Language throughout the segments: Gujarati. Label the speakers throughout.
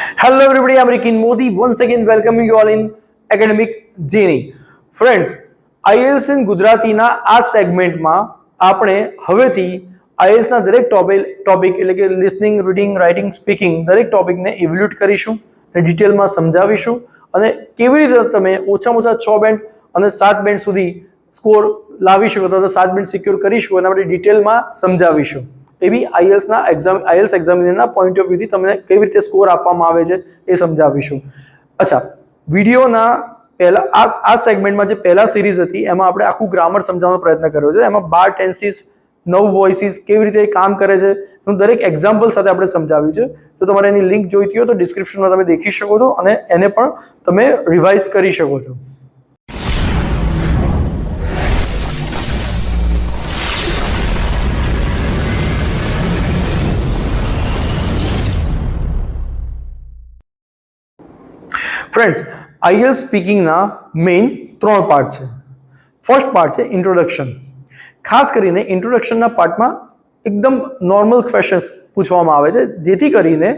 Speaker 1: Hello everybody, I'm Rikin Modi once again welcoming you all in Academic Journey. Friends, IELTS in ગુજરાતીના આ સેગમેન્ટમાં આપણે હવેથી IELTS ના દરેક ટોપિક એટલે કે લિસનિંગ, રીડિંગ, રાઇટિંગ, સ્પીકિંગ દરેક ટોપિકને ઇવેલ્યુએટ કરીશું અને ડિટેલમાં સમજાવીશું અને કેવી રીતે તમે ઓછામાં ઓછા 6 બેન્ડ અને 7 બેન્ડ સુધી સ્કોર લાવી શકો તો 7 બેન્ડ સિક્યોર કરીશું અને આપણે ડિટેલમાં સમજાવીશું. એવી આઈએલ્સ એક્ઝામિનરના પોઈન્ટ ઓફ વ્યૂથી તમને કેવી રીતે સ્કોર આપવામાં આવે છે એ સમજાવીશું. અચ્છા, વિડીયોના પહેલા આ સેગમેન્ટમાં જે પહેલા સિરીઝ હતી એમાં આપણે આખું ગ્રામર સમજાવવાનો પ્રયત્ન કર્યો છે. એમાં 12 ટેન્સીસ, 9 વોઇસીસ કેવી રીતે કામ કરે છે એનું દરેક એક્ઝામ્પલ સાથે આપણે સમજાવ્યું છે. તો તમારે એની લિંક જોઈતી હોય તો ડિસ્ક્રિપ્શનમાં તમે દેખી શકો છો અને એને પણ તમે રિવાઇઝ કરી શકો છો. ફ્રેન્ડ્સ, આઈએલ્સ સ્પીકિંગના મેઇન 3 પાર્ટ છે. ફર્સ્ટ પાર્ટ છે ઇન્ટ્રોડક્શન. ખાસ કરીને ઇન્ટ્રોડક્શનના પાર્ટમાં એકદમ નોર્મલ ક્વેશ્ચન્સ પૂછવામાં આવે છે જેથી કરીને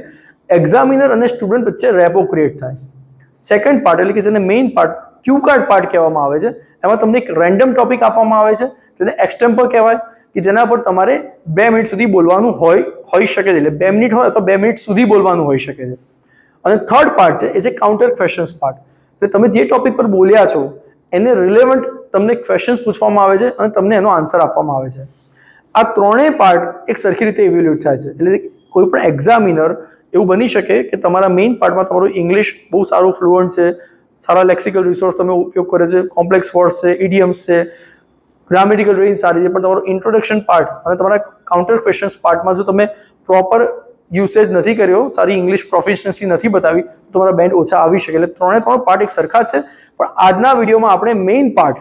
Speaker 1: એક્ઝામિનર અને સ્ટુડન્ટ વચ્ચે રેપો ક્રિએટ થાય. સેકન્ડ પાર્ટ એટલે કે જેને મેઇન પાર્ટ ક્યુ કાર્ડ પાર્ટ કહેવામાં આવે છે, એમાં તમને એક રેન્ડમ ટોપિક આપવામાં આવે છે જેને એક્સટેમ્પર કહેવાય કે જેના પર તમારે 2 મિનિટ સુધી બોલવાનું હોઈ શકે છે. એટલે 2 મિનિટ હોય અથવા 2 મિનિટ સુધી બોલવાનું હોઈ શકે છે. અને થર્ડ પાર્ટ છે એ છે કાઉન્ટર ક્વેશ્ચન્સ પાર્ટ. એટલે તમે જે ટોપિક પર બોલ્યા છો એને રિલેવન્ટ તમને ક્વેશ્ચન્સ પૂછવામાં આવે છે અને તમને એનો આન્સર આપવામાં આવે છે. આ ત્રણેય પાર્ટ એક સરખી રીતે ઇવેલ્યુએટ થાય છે. એટલે કોઈ પણ એક્ઝામિનર એવું બની શકે કે તમારા મેઇન પાર્ટમાં તમારું ઇંગ્લિશ બહુ સારું ફ્લુઅન્ટ છે, સારા લેક્સિકલ રિસોર્સ તમે ઉપયોગ કરે છે, કોમ્પ્લેક્સ વર્ડ્સ છે, ઇડિયમ્સ છે, ગ્રામેટિકલ રેન્જ સારી છે, પણ તમારું ઇન્ટ્રોડક્શન પાર્ટ અને તમારા કાઉન્ટર ક્વેશ્ચન્સ પાર્ટમાં જો તમે પ્રોપર યુસેજ નથી કર્યો, સારી ઇંગ્લિશ પ્રોફિશિયન્સી નથી બતાવી તો તમારા બેન્ડ ઓછા આવી શકે. એટલે ત્રણે પાર્ટ એક સરખા જ છે, પણ આજના વિડીયોમાં આપણે મેઇન પાર્ટ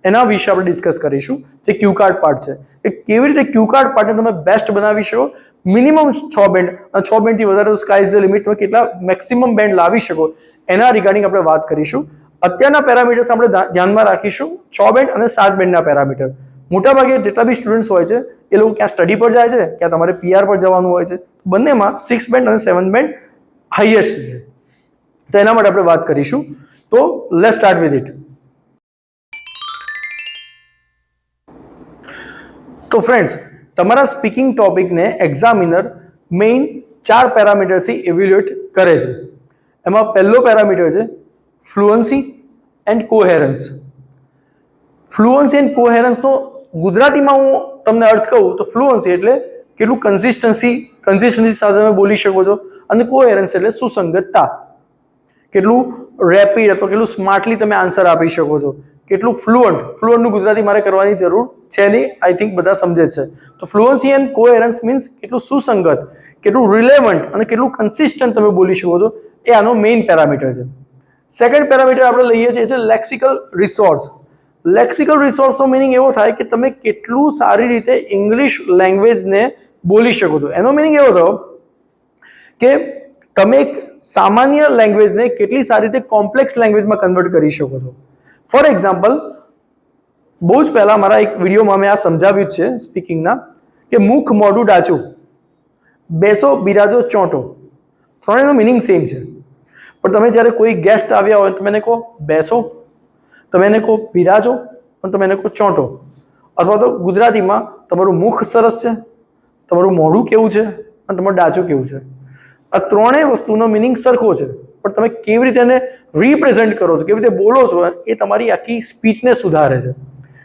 Speaker 1: એના વિશે આપણે ડિસ્કસ કરીશું જે ક્યુ કાર્ડ પાર્ટ છે. કે કેવી રીતે ક્યુ કાર્ડ પાર્ટને તમે બેસ્ટ બનાવી શકો, મિનિમમ 6 બેન્ડ અને 6 બેન્ડથી વધારે તો સ્કાય ઇઝ ધ લિમિટ, તમે કેટલા મેક્સિમમ બેન્ડ લાવી શકો એના રિગાર્ડિંગ આપણે વાત કરીશું. અત્યારના પેરામીટર્સ આપણે ધ્યાનમાં રાખીશું 6 બેન્ડ અને 7 બેન્ડના પેરામીટર. મોટાભાગે જેટલા બી સ્ટુડન્ટ્સ હોય છે એ લોકો ક્યાં સ્ટડી પર જાય છે, ક્યાં તમારે પીઆર પર જવાનું હોય છે, બંનેમાં 6 બેન્ડ અને 7 બેન્ડ હાઈએસ્ટ છે. તો એના માટે આપણે વાત કરીશું. તો લેટ્સ સ્ટાર્ટ વિથ ઇટ. તો ફ્રેન્ડ્સ, તમારા સ્પીકિંગ ટોપિકને એક્ઝામિનર મેઇન 4 પેરામીટરથી ઇવેલ્યુએટ કરે છે. એમાં પહેલો પેરામીટર છે ફ્લુઅન્સી એન્ડ કોહેરન્સ. ફ્લુઅન્સી એન્ડ કોહેરન્સનો ગુજરાતીમાં હું તમને અર્થ કહું તો ફ્લુઅન્સી એટલે કેટલું કન્સિસ્ટન્સી સાથે તમે બોલી શકો છો અને કોહેરન્સ એટલે સુસંગતતા, કેટલું રેપિડ અથવા કેટલું સ્માર્ટલી તમે આન્સર આપી શકો છો, કેટલું ફ્લુઅન્ટનું ગુજરાતી મારે કરવાની જરૂર છે નહીં, આઈ થિંક બધા સમજે છે. તો ફ્લુઅન્સી એન્ડ કોહેરન્સ મીન્સ કેટલું સુસંગત, કેટલું રિલેવન્ટ અને કેટલું કન્સિસ્ટન્ટ તમે બોલી શકો છો એ આનો મેઇન પેરામીટર છે. સેકન્ડ પેરામીટર આપણે લઈએ છીએ છે લેક્સિકલ રિસોર્સ. લેક્સિકલ રિસોર્સનો મિનિંગ એવો થાય કે તમે કેટલું સારી રીતે ઇંગ્લિશ લેંગ્વેજને બોલી શકો છો. એનો મિનિંગ એવો થયો કે તમે એક સામાન્ય લેંગ્વેજને કેટલી સારી રીતે કોમ્પ્લેક્સ લેંગ્વેજમાં કન્વર્ટ કરી શકો છો. ફોર એક્ઝામ્પલ, બહુ જ પહેલાં મારા એક વિડીયોમાં મેં આ સમજાવ્યું છે સ્પીકિંગના કે મુખ મોઢું ડાચું, બેસો બિરાજો ચોંટો, ત્રણેયનો મિનિંગ સેમ છે. પણ તમે જ્યારે કોઈ ગેસ્ટ આવ્યા હોય તમે એને કહો બેસો, તમે એને કહો બિરાજો અને તમે એને કહો ચોંટો. અથવા તો ગુજરાતીમાં તમારું મુખ સરસ છે, તમારું મોઢું કેવું છે અને તમારું ડાચું કેવું છે. આ ત્રણેય વસ્તુનો મિનિંગ સરખો છે, પણ તમે કેવી રીતે એને રિપ્રેઝેન્ટ કરો છો, કેવી રીતે બોલો છો એ તમારી આખી સ્પીચને સુધારે છે.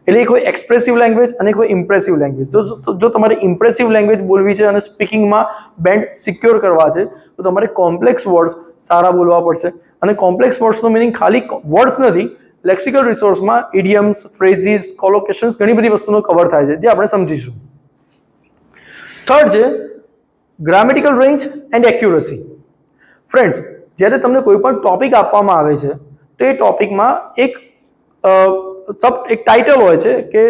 Speaker 1: એટલે કોઈ એક્સપ્રેસિવ લેંગ્વેજ અને કોઈ ઇમ્પ્રેસિવ લેંગ્વેજ. જો તમારે ઇમ્પ્રેસિવ લેંગ્વેજ બોલવી છે અને સ્પીકિંગમાં બેન્ડ સિક્યોર કરવા છે તો તમારે કોમ્પ્લેક્સ વર્ડ્સ સારા બોલવા પડશે. અને કોમ્પ્લેક્સ વર્ડ્સનો મિનિંગ ખાલી વર્ડ્સ નથી, લેક્સિકલ રિસોર્સમાં ઇડિયમ્સ, ફ્રેઝિસ, કોલોકેશન્સ ઘણી બધી વસ્તુનો કવર થાય છે જે આપણે સમજીશું. થર્ડ છે grammatical range and accuracy. Friends, જ્યારે તમને કોઈ પણ ટોપિક આપવામાં આવે છે તો એ ટોપિકમાં એક ટાઇટલ હોય છે કે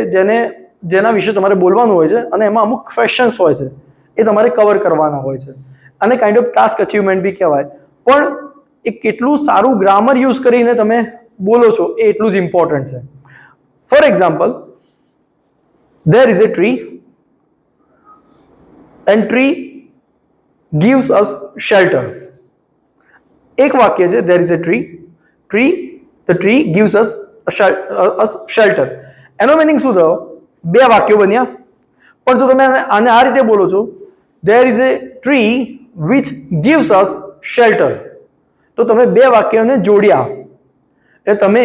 Speaker 1: જેના વિશે તમારે બોલવાનું હોય છે અને એમાં અમુક ક્વેશ્ચન્સ હોય છે એ તમારે કવર કરવાના હોય છે. અને કાઇન્ડ ઓફ ટાસ્ક અચીવમેન્ટ બી કહેવાય. પણ એ કેટલું સારું ગ્રામર યુઝ કરીને તમે બોલો છો એ એટલું જ ઇમ્પોર્ટન્ટ છે. For example, there is a tree and tree gives us shelter. એક વાક્ય છે there is a tree the tree gives us a shelter. એનો મીનિંગ શું થયો? બે વાક્યો બન્યા. પણ જો તમે આને આ રીતે બોલો છો there is a tree which gives us shelter, તો તમે બે વાક્યોને જોડ્યા. એટલે તમે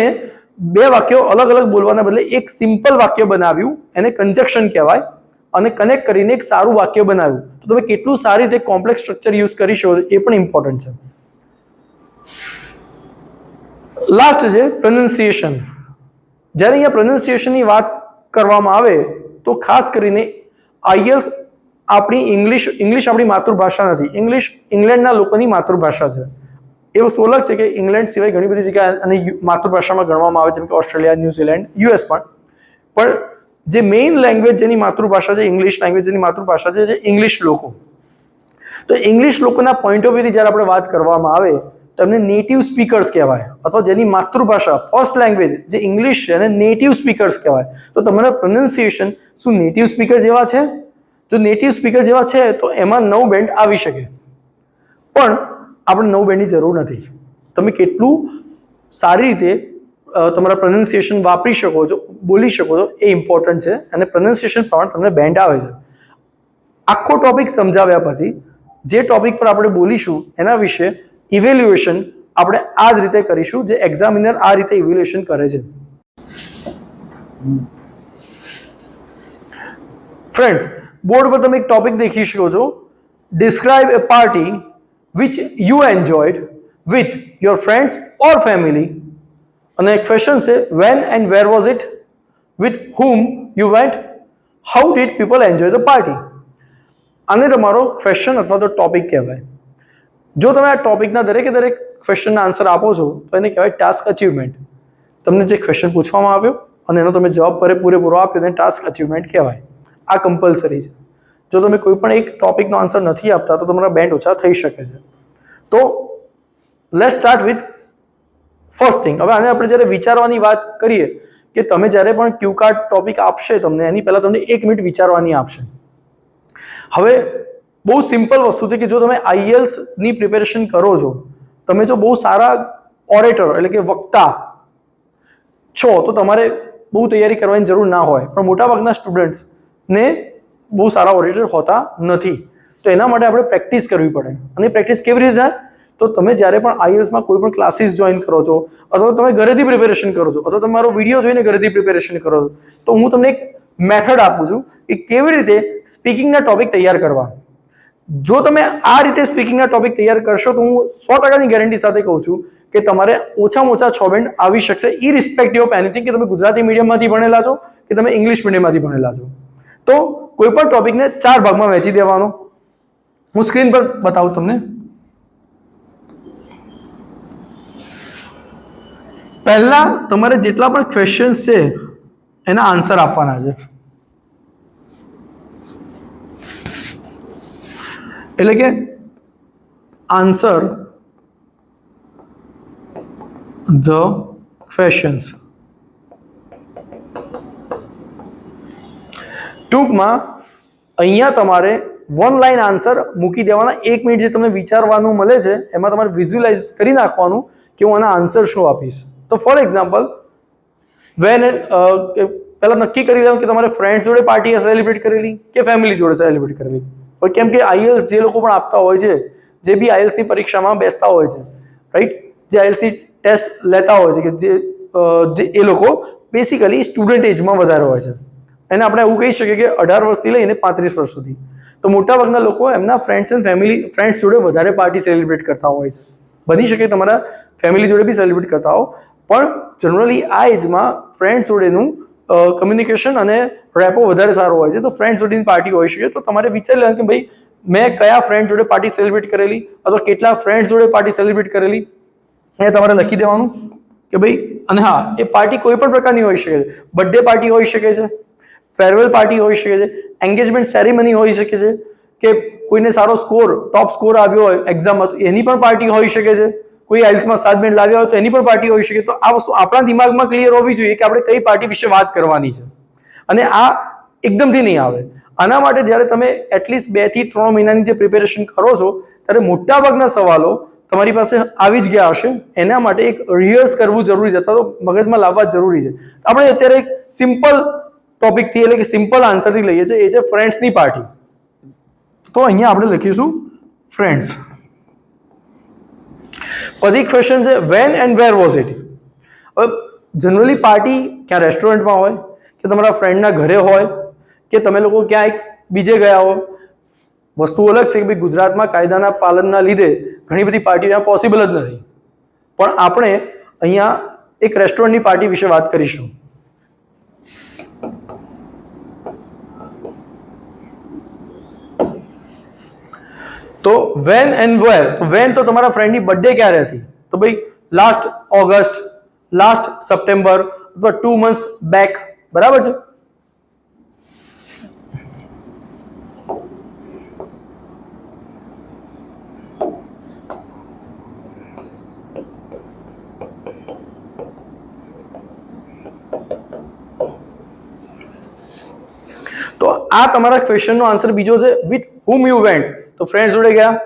Speaker 1: બે વાક્યો અલગ અલગ બોલવાના બદલે એક સિમ્પલ વાક્ય બનાવ્યું, એને કંજક્શન કહેવાય, અને કનેક્ટ કરીને એક સારું વાક્ય બનાવ્યું. તો તમે કેટલું સારી રીતે કોમ્પ્લેક્સ સ્ટ્રક્ચર યુઝ કરી શકો એ પણ ઇમ્પોર્ટન્ટ છે. લાસ્ટ છે પ્રોનાઉન્સિએશન. જ્યારે અહીંયા પ્રોનાઉન્સિએશનની વાત કરવામાં આવે તો ખાસ કરીને આઈએલ્સ આપણી ઇંગ્લિશ આપણી માતૃભાષા નથી. ઇંગ્લિશ ઇંગ્લેન્ડના લોકોની માતૃભાષા છે. એ વસ્તુ અલગ છે કે ઇંગ્લેન્ડ સિવાય ઘણી બધી જગ્યાએ અને માતૃભાષામાં ગણવામાં આવે છે, જેમ કે ઓસ્ટ્રેલિયા, ન્યુઝીલેન્ડ, યુએસ પણ જે મેઇન લેંગ્વેજ જેની માતૃભાષા છે ઇંગ્લિશ લેંગ્વેજ, જેની માતૃભાષા છે ઇંગ્લિશ લોકો. તો ઇંગ્લિશ લોકોના પોઈન્ટ ઓફ વ્યૂથી જ્યારે આપણે વાત કરવામાં આવે તો એમને નેટિવ સ્પીકર્સ કહેવાય, અથવા જેની માતૃભાષા ફર્સ્ટ લેંગ્વેજ જે ઇંગ્લિશ છે એને નેટિવ સ્પીકર્સ કહેવાય. તો તમારા પ્રોનાઉન્સિએશન શું નેટિવ સ્પીકર જેવા છે? જો નેટિવ સ્પીકર જેવા છે તો એમાં 9 બેન્ડ આવી શકે, પણ આપણે 9 બેન્ડની જરૂર નથી. તમે કેટલું સારી રીતે તમારા પ્રોનાઉન્સિએશન વાપરી શકો છો, બોલી શકો છો, એ ઇમ્પોર્ટન્ટ છે. અને પ્રોનાઉન્સિએશન પ્રમાણે તમને બેન્ડ આવે છે. આખો ટોપિક સમજાવ્યા પછી જે ટોપિક પર આપણે બોલીશું એના વિશે ઇવેલ્યુએશન આપણે આ જ રીતે કરીશું, જે એક્ઝામિનર આ રીતે ઇવેલ્યુએશન કરે છે. ફ્રેન્ડ્સ, બોર્ડ પર તમે એક ટોપિક દેખી શકો છો, describe A party which you enjoyed with your friends or family. અને એક ક્વેશ્ચન છે when and where was it, with whom you went, how did people enjoy the party. આને તમારો ક્વેશ્ચન અથવા તો ટોપિક કહેવાય. જો તમે આ ટોપિકના દરેકે દરેક ક્વેશ્ચનના આન્સર આપો છો તો એને કહેવાય ટાસ્ક અચીવમેન્ટ. તમને જે ક્વેશ્ચન પૂછવામાં આવ્યો અને એનો તમે જવાબ પૂરેપૂરો આપ્યો તેને ટાસ્ક અચીવમેન્ટ કહેવાય. આ કમ્પલસરી છે. જો તમે કોઈ પણ એક ટોપિકનો આન્સર નથી આપતા તો તમારા બેન્ડ ઓછા થઈ શકે છે. તો let's start with first thing. હવે આને આપણે જ્યારે વિચારવાની વાત કરીએ કે તમે જ્યારે પણ ક્યુ કાર્ડ ટોપિક આપશે તમને, એની પહેલાં તમને 1 મિનિટ વિચારવાની આપશે. હવે બહુ સિમ્પલ વસ્તુ છે કે જો તમે આઈએલ્સની પ્રિપેરેશન કરો છો, તમે જો બહુ સારા ઓરેટર એટલે કે વક્તા છો તો તમારે બહુ તૈયારી કરવાની જરૂર ના હોય, પણ મોટાભાગના સ્ટુડન્ટ્સને બહુ સારા ઓરેટર હોતા નથી. તો એના માટે આપણે પ્રેક્ટિસ કરવી પડે. અને પ્રેક્ટિસ કેવી રીતે થાય? તો તમે જ્યારે પણ આઈએલ્સમાં કોઈ પણ ક્લાસીસ જોઈન કરો છો, અથવા તમે ઘરેથી પ્રિપેરેશન કરો છો, અથવા તમારો વિડીયો જોઈને ઘરેથી પ્રિપેરેશન કરો છો, તો હું તમને એક મેથડ આપું છું કે કેવી રીતે સ્પીકિંગના ટોપિક તૈયાર કરવા. જો તમે આ રીતે સ્પીકિંગના ટોપિક તૈયાર કરશો તો હું 100%ની ગેરંટી સાથે કહું છું કે તમારે ઓછામાં ઓછા 6 બેન્ડ આવી શકશે, ઇરરિસ્પેક્ટિવ ઓફ એનીથિંગ, કે તમે ગુજરાતી મીડિયમમાંથી ભણેલા છો કે તમે ઇંગ્લિશ મીડિયમમાંથી ભણેલા છો. તો કોઈ પણ ટોપિકને 4 ભાગમાં વહેંચી દેવાનો. હું સ્ક્રીન પર બતાવું તમને. પહેલા તમારે જેટલા પણ ક્વેશ્ચન્સ છે એના આન્સર આપવાના છે. એટલે કે આન્સર ધ ક્વેશ્ચન્સ. ટૂંકમાં અહીંયા તમારે 1 લાઇન આન્સર મૂકી દેવાના. 1 મિનિટ જે તમને વિચારવાનું મળે છે એમાં તમારે વિઝ્યુઅલાઇઝ કરી નાખવાનું કે હું આના આન્સર શું આપીશ. તો ફોર એક્ઝામ્પલ, વેન પહેલાં નક્કી કરી લેવાનું કે તમારે ફ્રેન્ડ્સ જોડે પાર્ટી સેલિબ્રેટ કરેલી કે ફેમિલી જોડે સેલિબ્રેટ કરેલી. કેમ કે આઈએલ્સ જે લોકો પણ આપતા હોય છે, જે બી આઈએલ્સની પરીક્ષામાં બેસતા હોય છે, રાઈટ, જે આઈએલ્સની ટેસ્ટ લેતા હોય છે, કે જે એ લોકો બેસિકલી સ્ટુડન્ટ એજમાં વધારે હોય છે. એને આપણે એવું કહી શકીએ કે 18 વર્ષથી લઈને 35 વર્ષ સુધી. તો મોટાભાગના લોકો એમના ફ્રેન્ડ્સ એન્ડ ફ્રેન્ડ્સ જોડે વધારે પાર્ટી સેલિબ્રેટ કરતા હોય છે. બની શકે તમારા ફેમિલી જોડે બી સેલિબ્રેટ કરતા હો, પણ જનરલી આ એજમાં ફ્રેન્ડ્સ જોડેનું કમ્યુનિકેશન અને રેપો વધારે સારો હોય છે. તો ફ્રેન્ડ્સ જોડેની પાર્ટી હોઈ શકે. તો તમારે વિચારી લેવાનું કે ભાઈ મેં કયા ફ્રેન્ડ જોડે પાર્ટી સેલિબ્રેટ કરેલી અથવા કેટલા ફ્રેન્ડ્સ જોડે પાર્ટી સેલિબ્રેટ કરેલી એ તમારે લખી દેવાનું કે ભાઈ. અને હા, એ પાર્ટી કોઈ પણ પ્રકારની હોઈ શકે છે. બર્થડે પાર્ટી હોઈ શકે છે, ફેરવેલ પાર્ટી હોઈ શકે છે, એન્ગેજમેન્ટ સેરેમની હોઈ શકે છે, કે કોઈને સારો ટોપ સ્કોર આવ્યો હોય એક્ઝામમાં તો એની પણ પાર્ટી હોઈ શકે છે, કોઈ આઈએલ્સમાં 7 બેન્ડ લાવ્યા હોય તો એની પણ પાર્ટી હોઈ શકે. તો આ વસ્તુ આપણા દિમાગમાં ક્લિયર હોવી જોઈએ કે આપણે કઈ પાર્ટી વિશે વાત કરવાની છે. અને આ એકદમથી નહીં આવે. આના માટે જ્યારે તમે એટલીસ્ટ 2 થી 3 મહિનાની જે પ્રિપેરેશન કરો છો ત્યારે મોટાભાગના સવાલો તમારી પાસે આવી જ ગયા હશે, એના માટે એક રિહર્સ કરવું જરૂરી છે, અથવા તો મગજમાં લાવવા જરૂરી છે. આપણે અત્યારે એક સિમ્પલ ટોપિકથી એટલે કે સિમ્પલ આન્સરથી લઈએ છીએ, એ છે ફ્રેન્ડ્સની પાર્ટી. તો અહીંયા આપણે લખીશું ફ્રેન્ડ્સ. પછી ક્વેશ્ચન છે when and where was it. હવે જનરલી પાર્ટી ક્યાં રેસ્ટોરન્ટમાં હોય, કે તમારા ફ્રેન્ડના ઘરે હોય, કે તમે લોકો ક્યાંક બીજે ગયા હો. વસ્તુ અલગ છે કે ભાઈ ગુજરાતમાં કાયદાના પાલનના લીધે ઘણી બધી પાર્ટી પોસિબલ જ નથી, પણ આપણે અહીંયા એક રેસ્ટોરન્ટની પાર્ટી વિશે વાત કરીશું. તો વેન એન્ડ વેર. તો વેન તો તમારા ફ્રેન્ડની બર્થડે ક્યારે હતી, તો ભાઈ લાસ્ટ ઓગસ્ટ, લાસ્ટ સપ્ટેમ્બર અથવા 2 months બેક, બરાબર છે. તો આ તમારા ક્વેશ્ચનનો આન્સર બીજો છે વિથ whom you went. તો ફ્રેન્ડ્સ જોડે ગયા,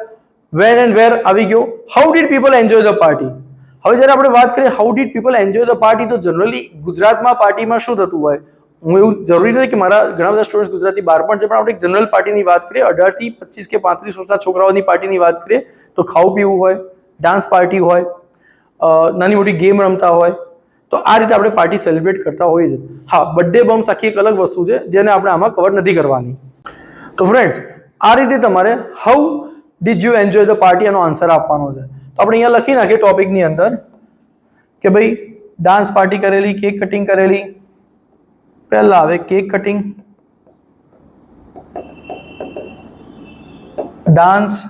Speaker 1: વેન એન્ડ વેર આવી ગયો. How did people enjoy the party. હવે જ્યારે આપણે વાત કરીએ how did people enjoy the party, તો જનરલી ગુજરાતમાં પાર્ટીમાં શું થતું હોય, હું એવું જરૂરી નથી કે મારા ઘણા બધા સ્ટુડન્ટ ગુજરાતી બહાર પણ છે, પણ આપણે એક જનરલ પાર્ટીની વાત કરીએ, 18 થી 25 કે 35 વર્ષના છોકરાઓની પાર્ટીની વાત કરીએ, તો ખાવું પીવું હોય, ડાન્સ પાર્ટી હોય, નાની મોટી ગેમ રમતા હોય. તો આ રીતે આપણે પાર્ટી સેલિબ્રેટ કરતા હોઈએ છીએ. હા, બર્થડે બમ્સ આખી એક અલગ વસ્તુ છે જેને આપણે આમાં કવર નથી કરવાની. તો ફ્રેન્ડ્સ, આ રીતે તમારે how did you enjoy the party એનો આન્સર આપવાનો છે. તો આપણે અહીંયા લખી નાખીએ ટોપિકની અંદર કે ભાઈ ડાન્સ પાર્ટી કરેલી, કેક કટિંગ કરેલી. પહેલા આવે કેક કટિંગ, ડાન્સ.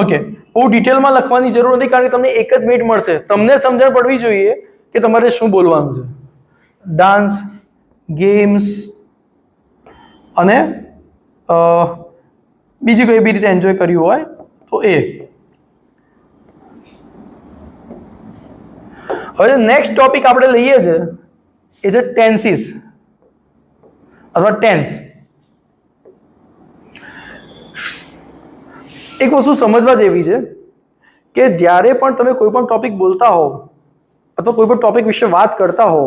Speaker 1: ઓકે, બહુ ડિટેલમાં લખવાની જરૂર નથી, કારણ કે તમને 1 જ મિનિટ મળશે. તમને સમજણ પડવી જોઈએ કે તમારે શું બોલવાનું છે. ડાન્સ, ગેમ્સ અને બીજી કોઈ બી રીતે એન્જોય કર્યું હોય તો એ. હવે નેક્સ્ટ ટોપિક આપણે લઈએ છે એ છે ટેન્સીસ અથવા ટેન્સ. એક વસ્તુ સમજવા જેવી છે કે જ્યારે પણ તમે કોઈ પણ ટોપિક બોલતા હો અથવા કોઈ પણ ટોપિક વિશે વાત કરતા હો,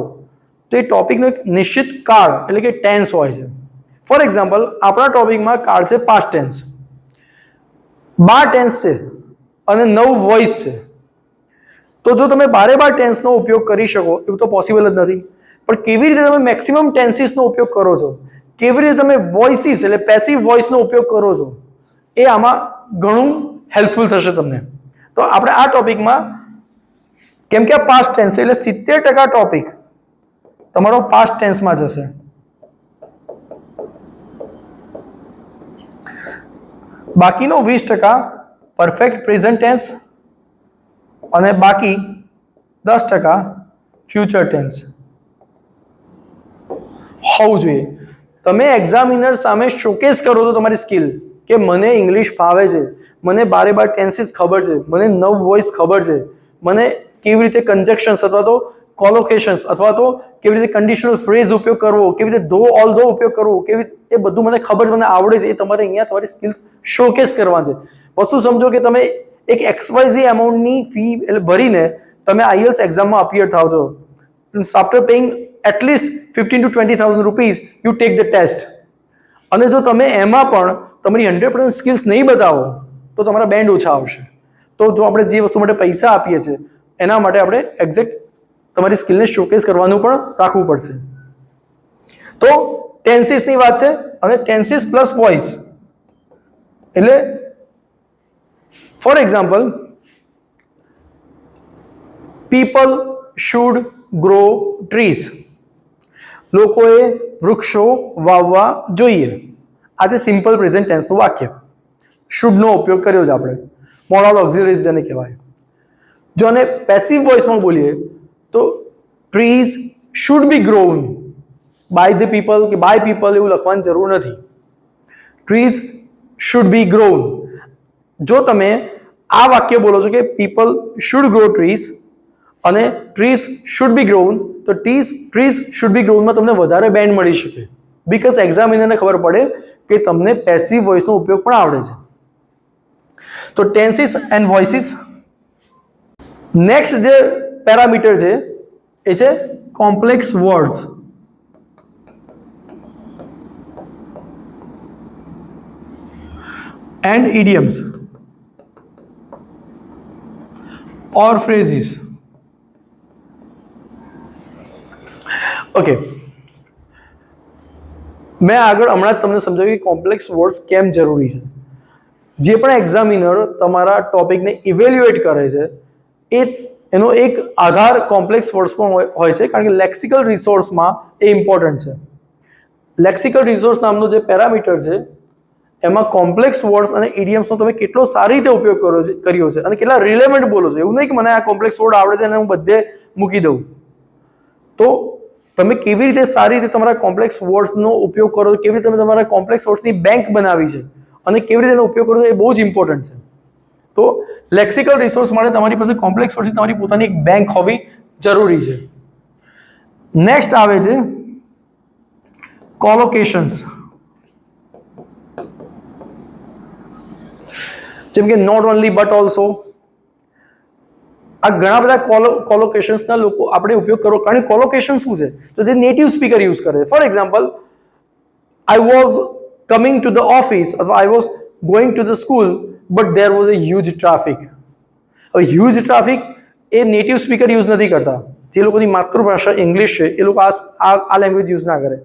Speaker 1: તો એ ટોપિકનો એક નિશ્ચિત કાળ એટલે કે ટેન્સ હોય છે. ફોર એક્ઝામ્પલ, આપણા ટોપિકમાં કાળ છે પાસ્ટ ટેન્સ, 12 ટેન્સ છે અને 9 વોઇસ છે. તો જો તમે 12 ટેન્સનો ઉપયોગ કરી શકો એવું તો પોસિબલ જ નથી, પણ કેવી રીતે તમે મેક્સિમમ ટેન્સીસનો ઉપયોગ કરો છો, કેવી રીતે તમે વોઇસીસ એટલે પેસિવ વોઇસનો ઉપયોગ કરો છો, એ આમાં ઘણું હેલ્પફુલ થશે તમને. તો આપણે આ ટોપિકમાં, કેમ કે આ પાસ્ટ ટેન્સ એટલે 70% ટોપિક તમારો પાસ્ટ ટેન્સમાં જશે. બાકીનો 20% પરફેક્ટ પ્રેઝન્ટ ટેન્સ અને બાકી 10% ફ્યુચર ટેન્સ હોવું જોઈએ. તમે એક્ઝામિનર સામે શોકેસ કરો છો તમારી સ્કિલ કે મને ઇંગ્લિશ ફાવે છે, મને 12 ટેન્સીસ ખબર છે, મને 9 વોઇસ ખબર છે, મને કેવી રીતે કન્જક્શન્સ અથવા તો કોલોકેશન્સ અથવા તો કેવી રીતે કન્ડિશનલ ફ્રેઝ ઉપયોગ કરવો, કેવી રીતે ધો ઓલ ધો ઉપયોગ કરવો, કેવી એ બધું મને ખબર છે, મને આવડે છે. એ તમારે અહીંયા તમારી સ્કિલ્સ શોકેસ કરવાની છે. વસ્તુ સમજો કે તમે એક XYZ એમાઉન્ટની ફી એટલે ભરીને તમે IELTS એક્ઝામમાં અપિયર થાવ છો. After paying at least 15,000 to 20,000 rupees you take the test, અને જો તમે એમાં પણ તમારી 100% સ્કિલ્સ નહીં બતાવો તો તમારા બેન્ડ ઓછા આવશે. તો જો આપણે જે વસ્તુ માટે પૈસા આપીએ છીએ એના માટે આપણે એક્ઝેક્ટ તમારી સ્કિલને શોકેસ કરવાનું પણ રાખવું પડશે. તો ટેન્સીસની વાત છે, અને ટેન્સીસ પ્લસ વોઇસ એટલે for example, people should grow trees. લોકોએ વૃક્ષો વાવવા જોઈએ. આ છે સિમ્પલ પ્રેઝન્ટ ટેન્સનું વાક્ય. શુડનો ઉપયોગ કર્યો છે આપણે, મોરલ ઓક્ઝિલરીઝ જેને કહેવાય. જો આને પેસિવ વોઇસમાં બોલીએ તો trees should be grown by the people કે બાય પીપલ એવું લખવાની જરૂર નથી. Trees should be grown. જો તમે આ વાક્ય બોલો છો કે પીપલ શુડ ગ્રો ટ્રીઝ અને ટ્રીઝ શુડ બી ગ્રોન, તો ટ્રીઝ શુડ બી ગ્રોનમાં તમને વધારે બેન્ડ મળી શકે, બીકોઝ એક્ઝામિનરને ખબર પડે કે તમને પેસિવ વોઇસનો ઉપયોગ પણ આવડે છે. તો ટેન્સીસ એન્ડ વોઇસીસ નેક્સ્ટ જે પેરામીટર છે એ છે complex words and idioms or phrases. Okay, મેં આગળ હમણાં જ તમને સમજાવ્યું કે કોમ્પ્લેક્સ વર્ડ્સ કેમ જરૂરી છે. જે પણ એક્ઝામિનર તમારા ટોપિકને ઇવેલ્યુએટ કરે છે એનો એક આધાર કોમ્પ્લેક્સ વર્ડ્સ પણ હોય છે, કારણ કે લેક્સિકલ રિસોર્સમાં એ ઇમ્પોર્ટન્ટ છે. લેક્સિકલ રિસોર્સ નામનો જે પેરામીટર છે એમાં કોમ્પ્લેક્સ વર્ડ્સ અને ઇડિયમ્સનો તમે કેટલો સારી રીતે ઉપયોગ કર્યો છે અને કેટલા રિલેવન્ટ બોલો છો. એવું નહીં કે મને આ કોમ્પ્લેક્સ વર્ડ આવડે છે અને હું બધે મૂકી દઉં. તો તમે કેવી રીતે સારી રીતે તમારા કોમ્પ્લેક્સ વર્ડ્સનો ઉપયોગ કરો, કેવી રીતે તમે તમારા કોમ્પ્લેક્સ વર્ડ્સની બેંક બનાવી છે અને કેવી રીતે એનો ઉપયોગ કરો, એ બહુ જ ઇમ્પોર્ટન્ટ છે. તો લેક્સિકલ રિસોર્સ માટે તમારી પાસે કોમ્પ્લેક્સ વર્ડ્સની તમારી પોતાની એક બેંક હોવી જરૂરી છે. નેક્સ્ટ આવે છે કોલોકેશન્સ. જેમ કે નોટ ઓનલી બટ ઓલ્સો. આ ઘણા બધા કોલોકેશન્સના લોકો આપણે ઉપયોગ કરો, કારણ કે કોલોકેશન શું છે, તો જે નેટિવ સ્પીકર યુઝ કરે છે. For example, I was coming to the office અથવા I was going to the school but there was a huge traffic. હવે હ્યુજ ટ્રાફિક એ નેટિવ સ્પીકર યુઝ નથી કરતા. જે લોકોની માતૃભાષા ઇંગ્લિશ છે એ લોકો આ લેંગ્વેજ યુઝ ના કરે.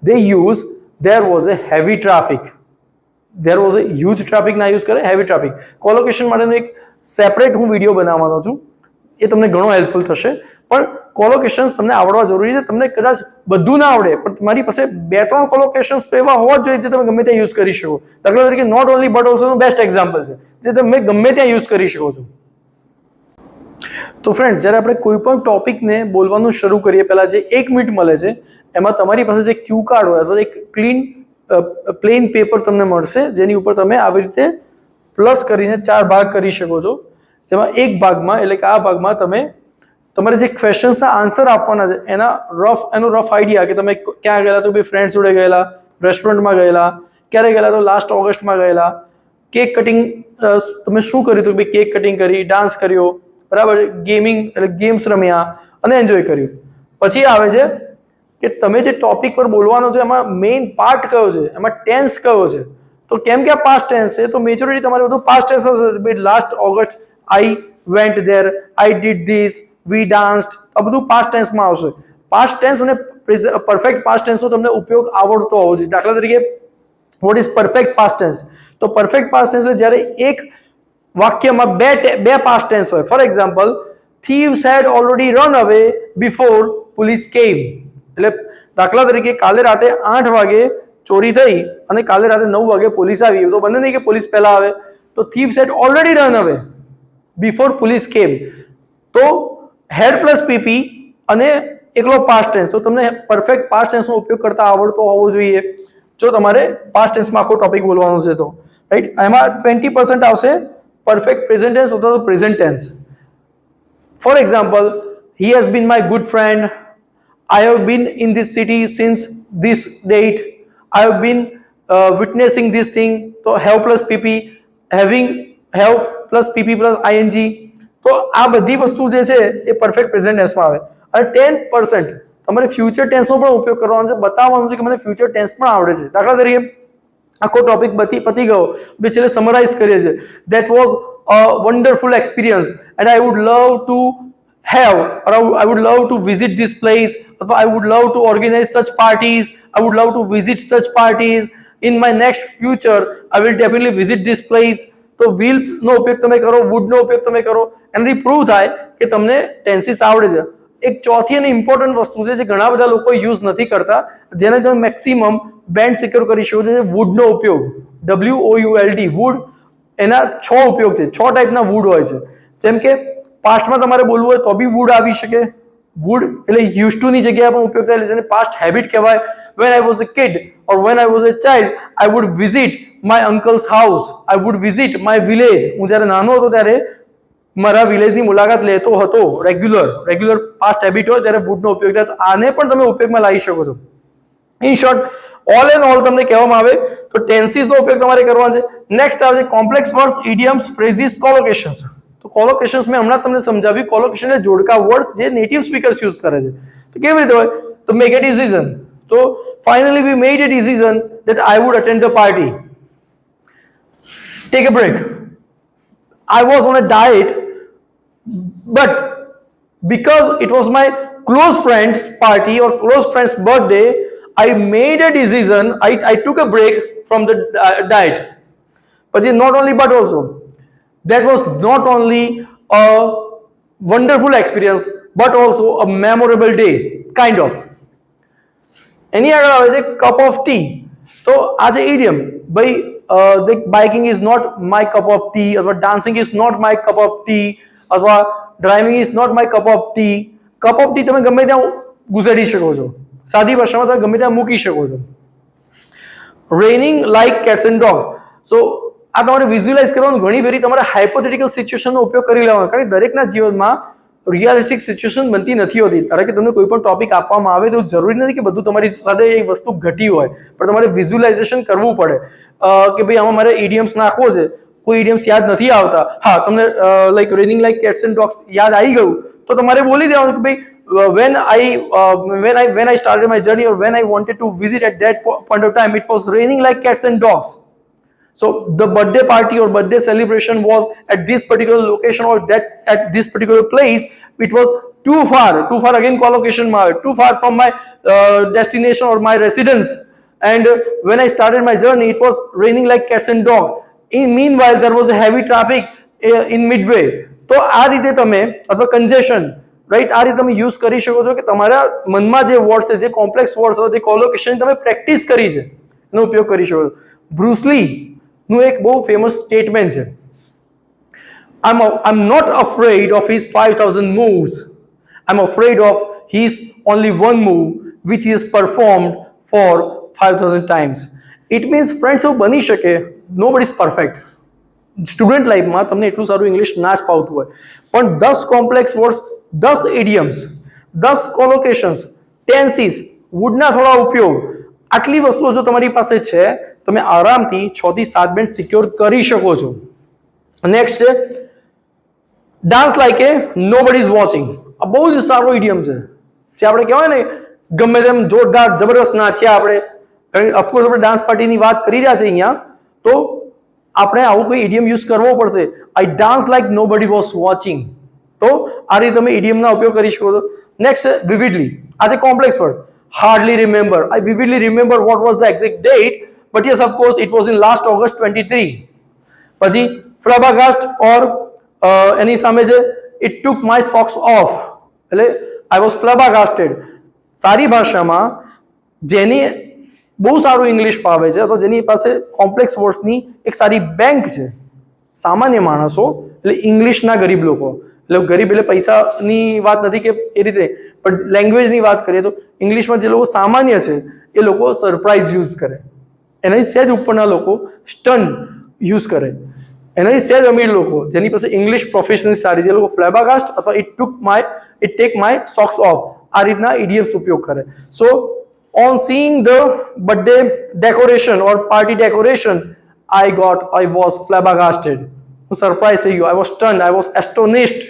Speaker 1: દે use there was a heavy traffic. There was a huge traffic ના યુઝ કરે, હેવી ટ્રાફિક. કોલોકેશન માટેનો એક સેપરેટ હું વિડીયો બનાવવાનો છું, એ તમને ઘણો હેલ્પફુલ થશે. પણ કોલોકેશન્સ તમને આવડવા જરૂરી છે. તમને કદાચ બધું ના આવડે પણ તમારી પાસે 2-3 કોલોકેશન્સ તો એવા હોવા જોઈએ જે તમે ગમે ત્યાં યુઝ કરી શકો. દાખલા તરીકે નોટ ઓનલી બટ ઓલ્સો નું બેસ્ટ એક્ઝામ્પલ છે, જે તમે ગમે ત્યાં યુઝ કરી શકો છો. તો ફ્રેન્ડ્સ, જ્યારે આપણે કોઈ પણ ટોપિકને બોલવાનું શરૂ કરીએ પહેલાં જે 1 મિનિટ મળે છે એમાં તમારી પાસે જે ક્યુ કાર્ડ હોય અથવા એક પ્લેન પેપર તમને મળશે, જેની ઉપર તમે આવી રીતે પ્લસ કરીને 4 ભાગ કરી શકો છો. જેમાં એક ભાગમાં, એટલે કે આ ભાગમાં તમે તમારે જે ક્વેશ્ચન્સના આન્સર આપવાના છે એનો રફ આઈડિયા, કે તમે ક્યાં ગયેલા, તો ભાઈ ફ્રેન્ડ જોડે ગયેલા, રેસ્ટોરન્ટમાં ગયેલા, ક્યારે ગયેલા, તો લાસ્ટ ઓગસ્ટમાં ગયેલા, કેક કટિંગ તમે શું કર્યું, તો ભાઈ કેક કટિંગ કરી, ડાન્સ કર્યો, બરાબર, ગેમિંગ એટલે ગેમ્સ રમ્યા અને એન્જોય કર્યું. પછી આવે છે કે તમે જે ટોપિક પર બોલવાનો છે એમાં મેઇન પાર્ટ કયો છે, એમાં ટેન્સ કયો છે. તો કેમ કે આ પાસ્ટ ટેન્સ છે તો મેજોરિટી તમારે બધું પાસ્ટ ટેન્સમાં છે. ભાઈ last August I went there, I did this, we danced, આ બધું પાસ્ટ ટેન્સમાં આવશે. પાસ્ટ ટેન્સ અને પરફેક્ટ પાસ્ટ ટેન્સનો તમને ઉપયોગ આવડતો હોવો જોઈએ. દાખલા તરીકે what is perfect past tense? તો પરફેક્ટ પાસ્ટ ટેન્સ એટલે જ્યારે એક વાક્યમાં બે પાસ્ટ ટેન્સ હોય. For example, thieves had already run away before police came. એટલે દાખલા તરીકે કાલે રાતે 8 વાગે ચોરી થઈ અને કાલે રાતે 9 વાગે પોલીસ આવી. તો બને નહીં કે પોલીસ પહેલા આવે. તો thieves had already run away before police came. તો had પ્લસ PP અને એકલો પાસ્ટ ટેન્સ. તો તમને પરફેક્ટ પાસ્ટ ટેન્સનો ઉપયોગ કરતા આવડતો હોવો જોઈએ જો તમારે પાસ્ટ ટેન્સમાં આખો ટોપિક બોલવાનો છે તો, રાઈટ. એમાં 20% આવશે perfect present tense or the present tense. For example, he has been my good friend, I have been in this city since this date, I have been witnessing this thing. So have plus pp, having have plus pp plus ing. તો આ બધી વસ્તુ જે છે એ પરફેક્ટ પ્રેઝન્ટ ટેન્સમાં આવે. અને 10% તમારે ફ્યુચર ટેન્સનો પણ ઉપયોગ કરવાનો છે, બતાવવાનું છે કે મને ફ્યુચર ટેન્સ પણ આવડે છે. દાખલા તરીકે આખો ટોપિક પતી ગયો, બે છેલ્લે સમરાઇઝ કરીએ છીએ. That was a wonderful experience and I would love to have, or I would love to visit this place, or I would love to organize such parties, I would love to visit such parties in my next future, I will definitely visit this place. તો will નો ઉપયોગ તમે કરો, would નો ઉપયોગ તમે કરો, એનાથી પ્રૂવ થાય કે તમને ટેન્સીસ આવડે છે. એક ચોથી અને ઇમ્પોર્ટન્ટ વસ્તુ છે જે ઘણા બધા લોકો યુઝ નથી કરતા, જેને તમે મેક્સિમમ બેન્ડ સિક્યોર કરી શકો છો, would નો ઉપયોગ. WOULD, would, એના 6 ઉપયોગ છે. 6 ટાઈપના would હોય છે. જેમ કે પાસ્ટમાં તમારે બોલવું હોય તો બી વુડ આવી શકે. વુડ એટલે યુઝ ટુ ની જગ્યાએ પણ ઉપયોગ થાય, જેને પાસ્ટ હેબિટ કહેવાય. When I was a kid or when I was a child I would visit my uncle's house, I would visit my village. હું જ્યારે નાનો હતો ત્યારે મારા વિલેજની મુલાકાત લેતો હતો. રેગ્યુલર પાસ્ટ હેબિટ હોય ત્યારે વુડનો ઉપયોગ થાય. તો આને પણ તમે ઉપયોગમાં લાવી શકો છો. In short, all and all તમને કહેવામાં આવે તો ટેન્સીસનો ઉપયોગ તમારે કરવાનો છે. નેક્સ્ટ આવે છે કોમ્પ્લેક્સ વર્ડ્સ, ઇડિયમ્સ, ફ્રેઝિસ, કોલોકેશન્સ. તો તો કોલોકેશન્સ મેં હમણાં તમને સમજાવ્યું, કોલોકેશન એટલે જોડકા વર્ડ્સ જે નેટિવ સ્પીકર્સ યુઝ કરે છે. તો કેવી રીતે હોય? તો મેક એ ડિસિઝન. તો finally we made a decision that I would attend the party. Take a break. I was on a diet, but because it was my close friend's party or close friend's birthday, I made a decision. I took a break from the diet. But not only but also, that was not only a wonderful experience but also a memorable day, kind of. એની આગળ આવે છે કપ ઓફ ટી. તો આ જે ઇડિયમ, ભાઈ biking is not my cup of tea, અથવા dancing is not my cup of tea, અથવા driving is not my cup of tea. Cup of tea તમે ગમે ત્યાં ગુજારી શકો છો, સાદી ભાષામાં તમે ગમે ત્યાં મૂકી શકો છો. Raining like cats and dogs. So આ તમારે વિઝ્યુઅલાઇઝ કરવાનું, ઘણી ફેરી તમારે હાઇપોથેટિકલ સિચ્યુએશનનો ઉપયોગ કરી લેવાનો, કારણ કે દરેકના જીવનમાં રિયાલિસ્ટિક સિચ્યુએશન બનતી નથી હોતી. કારણ કે તમને કોઈ પણ ટોપિક આપવામાં આવે તો જરૂરી નથી કે બધું તમારી સાથે એ વસ્તુ ઘટી હોય, પણ તમારે વિઝ્યુઅલાઇઝેશન કરવું પડે કે ભાઈ આમાં મારે ઇડિયમ્સ નાખવો છે, કોઈ ઇડિયમ્સ યાદ નથી આવતા. હા, તમને like raining like cats and dogs યાદ આવી ગયું તો તમારે બોલી દેવાનું કે ભાઈ when I started my journey or when I wanted to visit at that point of time, it was raining like cats and dogs. So the birthday party or birthday celebration was at this particular location or that at this particular place. It was too far again collocation, too far from my destination or my residence. And when I started my journey, it was raining like cats and dogs. In meanwhile, there was a heavy traffic in midway. તો આ રીતે તમે, અથવા congestion, રાઈટ, આ રીતે તમે યુઝ કરી શકો છો કે તમારા મનમાં જે વર્ડ્સ છે, જે કોમ્પ્લેક્સ વર્ડ્સ છે, જે કોલોકેશન તમે પ્રેક્ટિસ કરી છે, એનો ઉપયોગ કરી શકો છો. બ્રુસલી નું એક બહુ ફેમસ સ્ટેટમેન્ટ છે, I'm not afraid of his 5000 moves. I'm afraid of his only one move which he has performed for 5000 times. It means friends, એવું બની શકે, nobody is perfect. સ્ટુડન્ટ લાઈફમાં તમને એટલું સારું ઇંગ્લિશ ના જ પાવતું હોય, પણ 10 કોમ્પ્લેક્સ વર્ડ્સ, 10 ઇડિયમ્સ, 10 કોલોકેશન્સ, ટેન્સીસ, વુડના થોડા ઉપયોગ, આટલી વસ્તુઓ જો તમારી પાસે છે, તમે આરામથી 6 થી 7 બેન્ડ સિક્યોર કરી શકો છો. નેક્સ્ટ છે dance like A nobody is watching. આ બહુ જ સારો ઇડિયમ છે, જે આપણે કહેવાય ને ગમે તેમ જોરદાર જબરદસ્ત નાચ્યા આપણે. ઓફકોર્સ આપણે ડાન્સ પાર્ટીની વાત કરી રહ્યા છે અહીંયા, તો આપણે આવું કોઈ ઇડિયમ યુઝ કરવો પડશે. I dance like nobody was watching. તો આ રીતે તમે ઇડિયમના ઉપયોગ કરી શકો છો. Next vividly. આ જે complex word, hardly remember. I vividly remember what was the exact date, but yes, of course, it was in last August 23. પછી flabbergast or એની સામે છે it took my socks off, એટલે I was flabbergasted. સારી ભાષામાં જેની બહુ સારું ઇંગ્લિશ ફાવે છે, અથવા જેની પાસે કોમ્પ્લેક્સ વર્ડ્સની એક સારી બેંક છે, સામાન્ય માણસો એટલે ઇંગ્લિશના ગરીબ લોકો, એટલે ગરીબ એટલે પૈસાની વાત નથી કે એ રીતે, પણ લેંગ્વેજની વાત કરીએ તો ઇંગ્લિશમાં જે લોકો સામાન્ય છે એ લોકો સરપ્રાઇઝ યુઝ કરે, એનાથી સહેજ ઉપરના લોકો સ્ટન યુઝ કરે, એનાથી સહેજ અમીર લોકો જેની પાસે ઇંગ્લિશ પ્રોફેશનલી સારી છે, એ લોકો ફ્લેબાગાસ્ટ અથવા it take my socks of, આ રીતના ઇડિયમ્સ ઉપયોગ કરે. સો on seeing the birthday decoration or party decoration, I was flabbergasted. હું સરપ્રાઇઝ થઈ ગયો. I was stunned, I was astonished,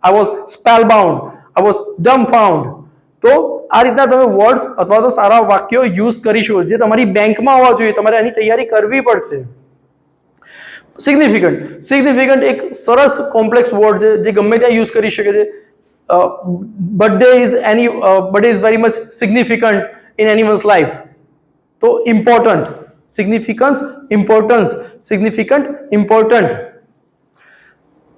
Speaker 1: I was spellbound, I was dumbfound. તો આ રીતના તમે વર્ડ્સ અથવા તો સારા વાક્યો યુઝ કરી શકો, જે તમારી બેંકમાં હોવા જોઈએ, તમારે એની તૈયારી કરવી પડશે. સિગ્નિફિકન્ટ એક સરસ કોમ્પ્લેક્સ વર્ડ છે, જે ગમે ત્યાં યુઝ કરી શકે છે. Birthday is very much significant in anyone's life. તો important, significant, important.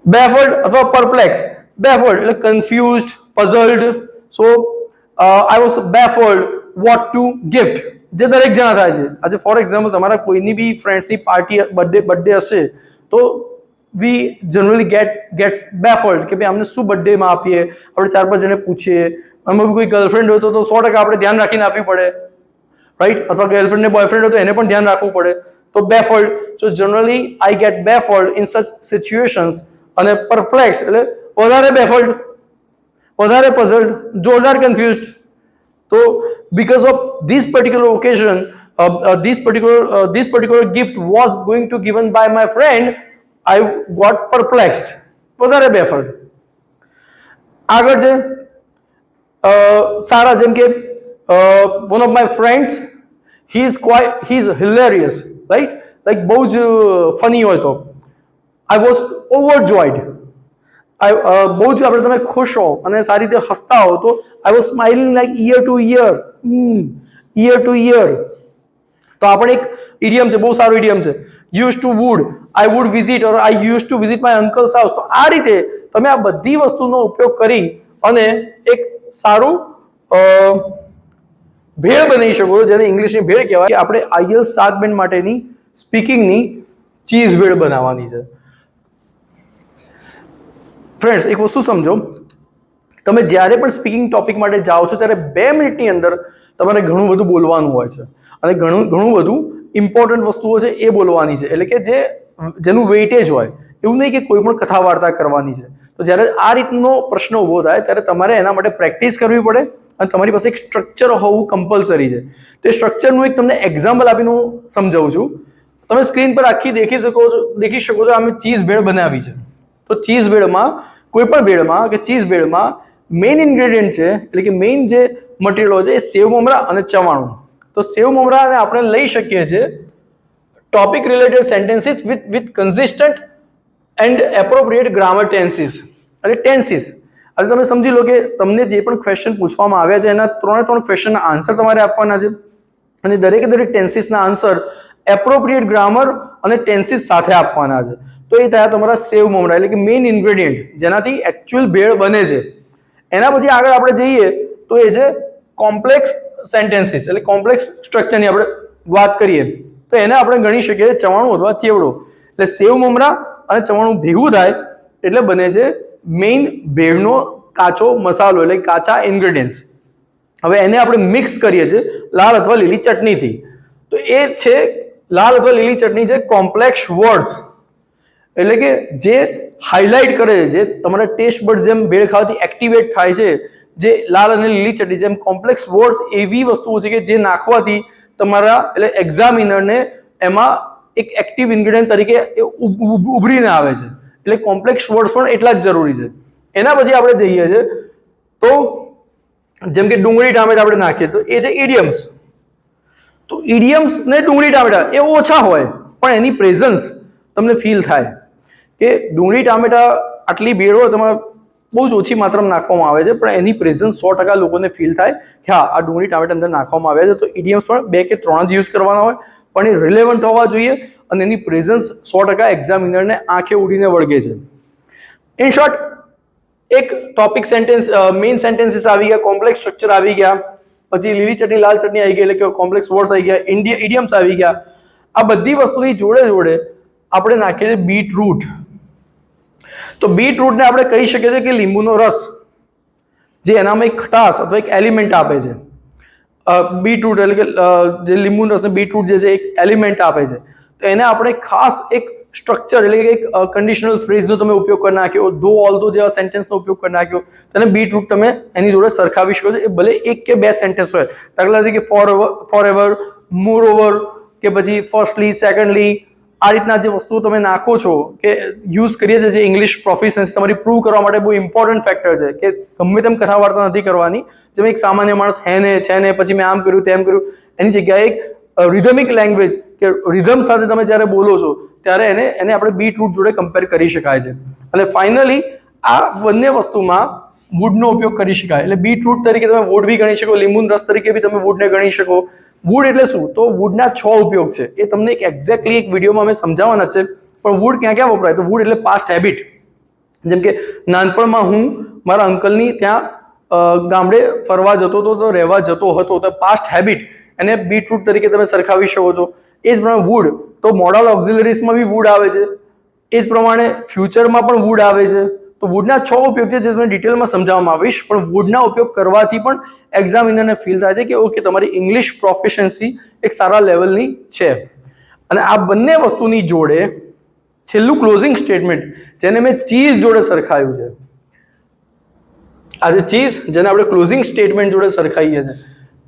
Speaker 1: Baffled અથવા perplexed. Baffled એટલે confused, puzzled. So I was baffled what to gift. જે દરેક જણા થાય છે. આજે ફોર એક્ઝામ્પલ તમારા કોઈની બી ફ્રેન્ડ્સની પાર્ટી બર્થડે હશે, તો વી જનરલી ગેટ બેફલ્ડ કે ભાઈ અમને શું બર્થડેમાં આપીએ, આપણે 4-5 જણે પૂછીએ. આમાં કોઈ ગર્લફ્રેન્ડ હોય તો 100% આપણે ધ્યાન રાખીને આપવી પડે, રાઈટ, અથવા ગર્લફ્રેન્ડ ને બોયફ્રેન્ડ હોય તો એને પણ ધ્યાન રાખવું પડે. તો baffled. So generally I get baffled in such situations. અને પરપ્લેક્સ એટલે વધારે બેફલ્ડ, વધારે પઝલ્ડ, જોરદાર કન્ફ્યુઝડ. તો because of this particular occasion, this particular gift was going to given by my friend, I got perplexed. વધારે બેફર્ડ. આગળ છે સારા, જેમ કે one of my friends, he is હિલેરિયસ, right, like બહુ જ ફની હોય તો આઈ વોઝ ઓવરજોયડ. બહુ જ આપણે તમે ખુશ હો અને સારી રીતે હસતા હો તો I was smiling like ear to ear, ear to ear. તો આપણે એક ઇડિયમ છે, બહુ સારું ઇડિયમ છે, use to would, I would visit, or I use to visit my uncle's house. તો આ રીતે તમે આ બધી વસ્તુનો ઉપયોગ કરી અને એક સારું ભેળ બનાવી શકો છો, જેને ઇંગ્લિશની ભેળ કહેવાય. આપણે IELTS 7 બેન્ડ માટેની સ્પીકિંગની ચીઝ ભેળ બનાવવાની છે. ફ્રેન્ડ્સ, એક વસ્તુ સમજો, તમે જ્યારે પણ સ્પીકિંગ ટોપિક માટે જાઓ છો ત્યારે 2 મિનિટની અંદર તમારે ઘણું બધું બોલવાનું હોય છે અને ઘણું બધું ઇમ્પોર્ટન્ટ વસ્તુઓ છે એ બોલવાની છે, એટલે કે જેનું વેઇટેજ હોય. એવું નહીં કે કોઈ પણ કથા વાર્તા કરવાની છે. તો જ્યારે આ રીતનો પ્રશ્ન ઊભો થાય ત્યારે તમારે એના માટે પ્રેક્ટિસ કરવી પડે અને તમારી પાસે એક સ્ટ્રક્ચર હોવું કમ્પલસરી છે. તો એ સ્ટ્રક્ચરનું એક તમને એક્ઝામ્પલ આપીને હું સમજાવું છું. તમે સ્ક્રીન પર આખી દેખી શકો છો. અમે ચીઝ ભેળ બનાવી છે. તો ચીઝ ભેળમાં, કોઈ પણ ભેળમાં કે ચીઝ ભેળમાં મેઇન ઇન્ગ્રેડિયન્ટ છે, એટલે કે મેઇન જે મટીરિયલ છે એ સેવ મમરા અને ચવાણું. તો સેવ મમરાને આપણે લઈ શકીએ છીએ topic related sentences with consistent and appropriate grammar tenses અને ટેન્સીસ. હવે તમે સમજી લો કે તમને જે પણ ક્વેશ્ચન પૂછવામાં આવ્યા છે એના 3 ક્વેશ્ચનના આન્સર તમારે આપવાના છે અને દરેક ટેન્સીસના આન્સર એપ્રોપ્રિએટ ગ્રામર અને ટેન્સીસ સાથે આપવાના છે. તો એ થયા તમારા સેવ મમરા, એટલે કે મેઇન ઇન્ગ્રેડિયન્ટ જેનાથી એકચ્યુઅલ ભેળ બને છે. એના પછી આગળ આપણે જઈએ તો એ છે કોમ્પ્લેક્સ સેન્ટેન્સીસ, એટલે કોમ્પ્લેક્સ સ્ટ્રક્ચરની આપણે વાત કરીએ તો એને આપણે ગણી શકીએ ચવાણું અથવા ચેવડો. એટલે સેવ મમરા અને ચવાણું ભેગું થાય એટલે બને છે મેઇન ભેળનો કાચો મસાલો, એટલે કાચા ઇન્ગ્રેડિયન્ટ્સ. હવે એને આપણે મિક્સ કરીએ છીએ લાલ અથવા લીલી ચટણીથી. તો એ છે લાલ અથવા લીલી ચટણી છે કોમ્પ્લેક્સ વર્ડ્સ, એટલે કે જે હાઇલાઇટ કરે છે, જે તમારા ટેસ્ટ બડ જેમ ભેળ ખાવાથી એક્ટિવેટ થાય છે, જે લાલ અને લીલી ચટણી જેમ કોમ્પ્લેક્સ વર્ડ્સ એવી વસ્તુઓ છે કે જે નાખવાથી તમારા એટલે એક્ઝામિનરને એમાં એક એક્ટિવ ઇન્ગ્રેડિયન્ટ તરીકે ઉભરીને આવે છે. એટલે કોમ્પ્લેક્સ વર્ડ્સ પણ એટલા જ જરૂરી છે. એના પછી આપણે જઈએ છીએ તો જેમ કે ડુંગળી ટામેટા આપણે નાખીએ તો એ છે ઇડિયમ્સ. તો ઇડિયમ્સ ને ડુંગળી ટામેટા એ ઓછા હોય પણ એની પ્રેઝન્સ તમને ફીલ થાય કે ડુંગળી ટામેટા આટલી ભેળો તમારે બહુ જ ઓછી માત્રામાં નાખવામાં આવે છે પણ એની પ્રેઝન્સ 100% લોકોને ફીલ થાય કે હા આ ડુંગળી ટામેટા અંદર નાખવામાં આવ્યા છે. તો ઇડિયમ્સ પણ 2 કે 3 જ યુઝ કરવાના હોય પણ એ રિલેવન્ટ હોવા જોઈએ અને એની પ્રેઝન્સ 100% એક્ઝામિનરને આંખે ઉડીને વળગે છે. ઇન શોર્ટ, એક ટોપિક સેન્ટેન્સ, મેઇન સેન્ટેન્સીસ આવી ગયા, કોમ્પ્લેક્સ સ્ટ્રક્ચર આવી ગયા, પછી લીલી ચટણી લાલ ચટણી આવી ગઈ, એટલે કે કોમ્પ્લેક્સ વર્ડ્સ આવી ગયા, ઇડિયમ્સ આવી ગયા. આ બધી વસ્તુની જોડે જોડે આપણે નાખીએ છીએ બીટરૂટ. તો બીટરૂટને આપણે કહી શકીએ છીએ કે લીંબુનો રસ, જે એનામાં એક ખટાશ અથવા એક એલિમેન્ટ આપે છે. બીટરૂટ એટલે કે જે લીંબુનો રસ ને બીટરૂટ જે છે એક એલિમેન્ટ આપે છે. તો એને આપણે ખાસ એક સ્ટ્રક્ચર, એટલે કે એક કન્ડિશનલ ફ્રેઝનો તમે ઉપયોગ કરી નાખ્યો, ધો ઓલ્ધો જેવા સેન્ટેન્સનો ઉપયોગ કરી નાખ્યો, તેને બીટરૂટ તમે એની જોડે સરખાવી શકો છો. એ ભલે 1 કે 2 સેન્ટેન્સ હોય, દાખલા તરીકે ફોર એવર, મોર ઓવર કે પછી ફર્સ્ટલી, સેકન્ડલી, આ રીતના જે વસ્તુઓ તમે નાખો છો કે યુઝ કરીએ છીએ, જે ઇંગ્લિશ પ્રોફિશન્સી તમારી પ્રૂવ કરવા માટે બહુ ઇમ્પોર્ટન્ટ ફેક્ટર છે કે ગમે તેમ કથા વાર્તા નથી કરવાની. જેમ એક સામાન્ય માણસ હે ને છે ને પછી મેં આમ કર્યું તેમ કર્યું, એની જગ્યાએ એક રિધમિક લેંગ્વેજ કે રિધમ સાથે તમે જ્યારે બોલો છો ત્યારે એને આપણે બીટરૂટ જોડે કમ્પેર કરી શકાય છે. અને ફાઇનલી આ બંને વસ્તુમાં વુડનો ઉપયોગ કરી શકાય. એટલે બીટરૂટ તરીકે તમે વુડ બી ગણી શકો, લીંબુના રસ તરીકે બી તમે વુડને ગણી શકો. વુડ એટલે શું? તો વુડના 6 ઉપયોગ છે. એ તમને એક્ઝેક્ટલી એક વિડીયોમાં અમે સમજાવવાના છે. પણ વુડ ક્યાં ક્યાં વપરાય? તો વુડ એટલે પાસ્ટ હેબિટ. જેમ કે નાનપણમાં હું મારા અંકલની ત્યાં ગામડે ફરવા જતો હતો, તો રહેવા જતો હતો, તો પાસ્ટ હેબિટ એને બીટરૂટ તરીકે તમે સરખાવી શકો છો. એ જ પ્રમાણે વુડ, તો મોડલ ઓક્ઝિલરીઝમાં બી વુડ આવે છે. એ જ પ્રમાણે ફ્યુચરમાં પણ વુડ આવે છે. તો વુડના 6 ઉપયોગ છે જે તમને ડિટેલમાં સમજાવવામાં આવીશ. પણ વુડના ઉપયોગ કરવાથી પણ એક્ઝામિનરને ફીલ થાય છે કે ઓકે તમારી ઇંગ્લિશ પ્રોફિશન્સી એક સારા લેવલની છે. અને આ બંને વસ્તુની જોડે છેલ્લું ક્લોઝિંગ સ્ટેટમેન્ટ જેને મેં ચીઝ જોડે સરખાવ્યું છે. આજે ચીઝ જેને આપણે ક્લોઝિંગ સ્ટેટમેન્ટ જોડે સરખાઈએ છીએ,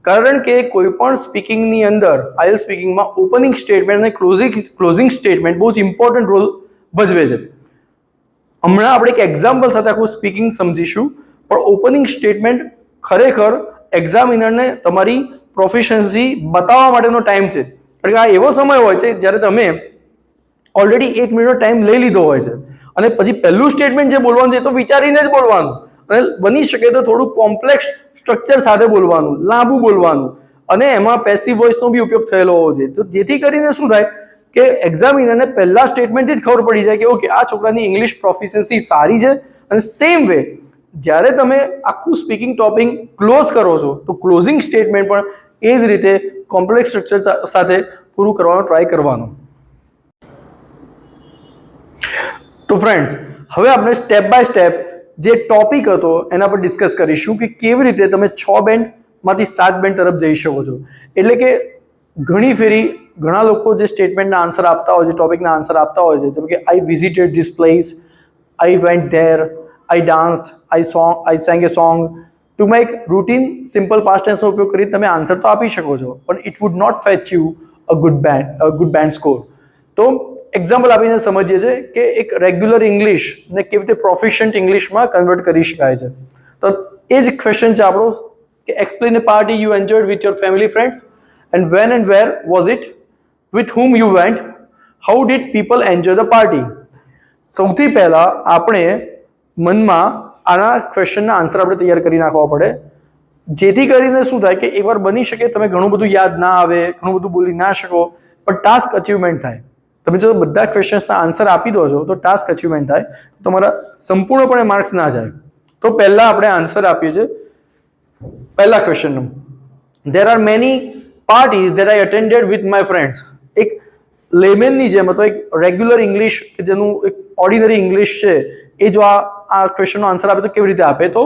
Speaker 1: કારણ કે કોઈ પણ સ્પીકિંગની અંદર IELTS સ્પીકિંગમાં ઓપનિંગ સ્ટેટમેન્ટ અને ક્લોઝિંગ સ્ટેટમેન્ટ બહુ જ ઇમ્પોર્ટન્ટ રોલ ભજવે છે. હમણાં આપણે એક એક્ઝામ્પલ સાથે આખું સ્પીકિંગ સમજીશું, પણ ઓપનિંગ સ્ટેટમેન્ટ ખરેખર એક્ઝામિનરને તમારી પ્રોફિશન્સી બતાવવા માટેનો ટાઈમ છે. કારણ કે આ એવો સમય હોય છે જ્યારે તમે ઓલરેડી 1 મિનિટનો ટાઈમ લઈ લીધો હોય છે અને પછી પહેલું સ્ટેટમેન્ટ જે બોલવાનું છે એ તો વિચારીને જ બોલવાનું, અને બની શકે તો થોડું કોમ્પ્લેક્સ સ્ટ્રક્ચર સાથે બોલવાનું, લાંબુ બોલવાનું, અને એમાં પેસિવ વોઇસનો બી ઉપયોગ થયેલો હોવો જોઈએ. તો જેથી કરીને શું થાય કે એક્ઝામિનરને પહેલા સ્ટેટમેન્ટથી જ ખબર પડી જાય કે ઓકે આ છોકરાની ઇંગ્લિશ પ્રોફિશિયન્સી સારી છે. અને સેમ વે જ્યારે તમે આખું સ્પીકિંગ ટોપિક ક્લોઝ કરો છો તો ક્લોઝિંગ સ્ટેટમેન્ટ પણ એ જ રીતે કોમ્પ્લેક્સ સ્ટ્રક્ચર સાથે પૂરું કરવાનો ટ્રાય કરવાનો. તો ફ્રેન્ડ્સ, હવે આપણે સ્ટેપ બાય સ્ટેપ જે ટોપિક હતો એના પર ડિસ્કસ કરીશું કે કેવી રીતે તમે 6 બેન્ડમાંથી 7 બેન્ડ તરફ જઈ શકો છો. એટલે કે ઘણી ફેરી ઘણા લોકો જે સ્ટેટમેન્ટના આન્સર આપતા હોય છે, ટોપિકના આન્સર આપતા હોય છે, જેમ કે I visited this place, I went there, I danced, I sang a song. ટૂંકમાં એક રૂટીન સિમ્પલ પાસ્ટ ટેન્સનો ઉપયોગ કરી તમે આન્સર તો આપી શકો છો, પણ it would not fetch you a good band score. તો એક્ઝામ્પલ આપીને સમજીએ છીએ કે એક રેગ્યુલર ઇંગ્લિશને કેવી રીતે પ્રોફિશિયન્ટ ઇંગ્લિશમાં કન્વર્ટ કરી શકાય છે. તો એ જ ક્વેશ્ચન છે આપણો કે explain a party you enjoyed with your family friends and when and where was it, with whom you went, how did people enjoy the party. સૌથી પહેલા આપણે મનમાં આના ક્વેશ્ચનના આન્સર આપણે તૈયાર કરી નાખવા પડે, જેથી કરીને શું થાય કે એકવાર બની શકે તમે ઘણું બધું યાદ ના આવે, ઘણું બધું બોલી ના શકો, પણ ટાસ્ક અચીવમેન્ટ થાય. તમે જો બધા ક્વેશ્ચન્સના આન્સર આપી દો છો તો ટાસ્ક અચીવમેન્ટ થાય, તમારા સંપૂર્ણપણે માર્ક્સ ના જાય. તો પહેલા આપણે આન્સર આપીએ છીએ પહેલા ક્વેશ્ચનનો. There are many parties that I attended with my friends. એક લેમેનની જેમ અથવા એક રેગ્યુલર ઇંગ્લિશ કે જેનું એક ઓર્ડિનરી ઇંગ્લિશ છે એ જો આ ક્વેશ્ચનનો આન્સર આપે તો કેવી રીતે આપે? તો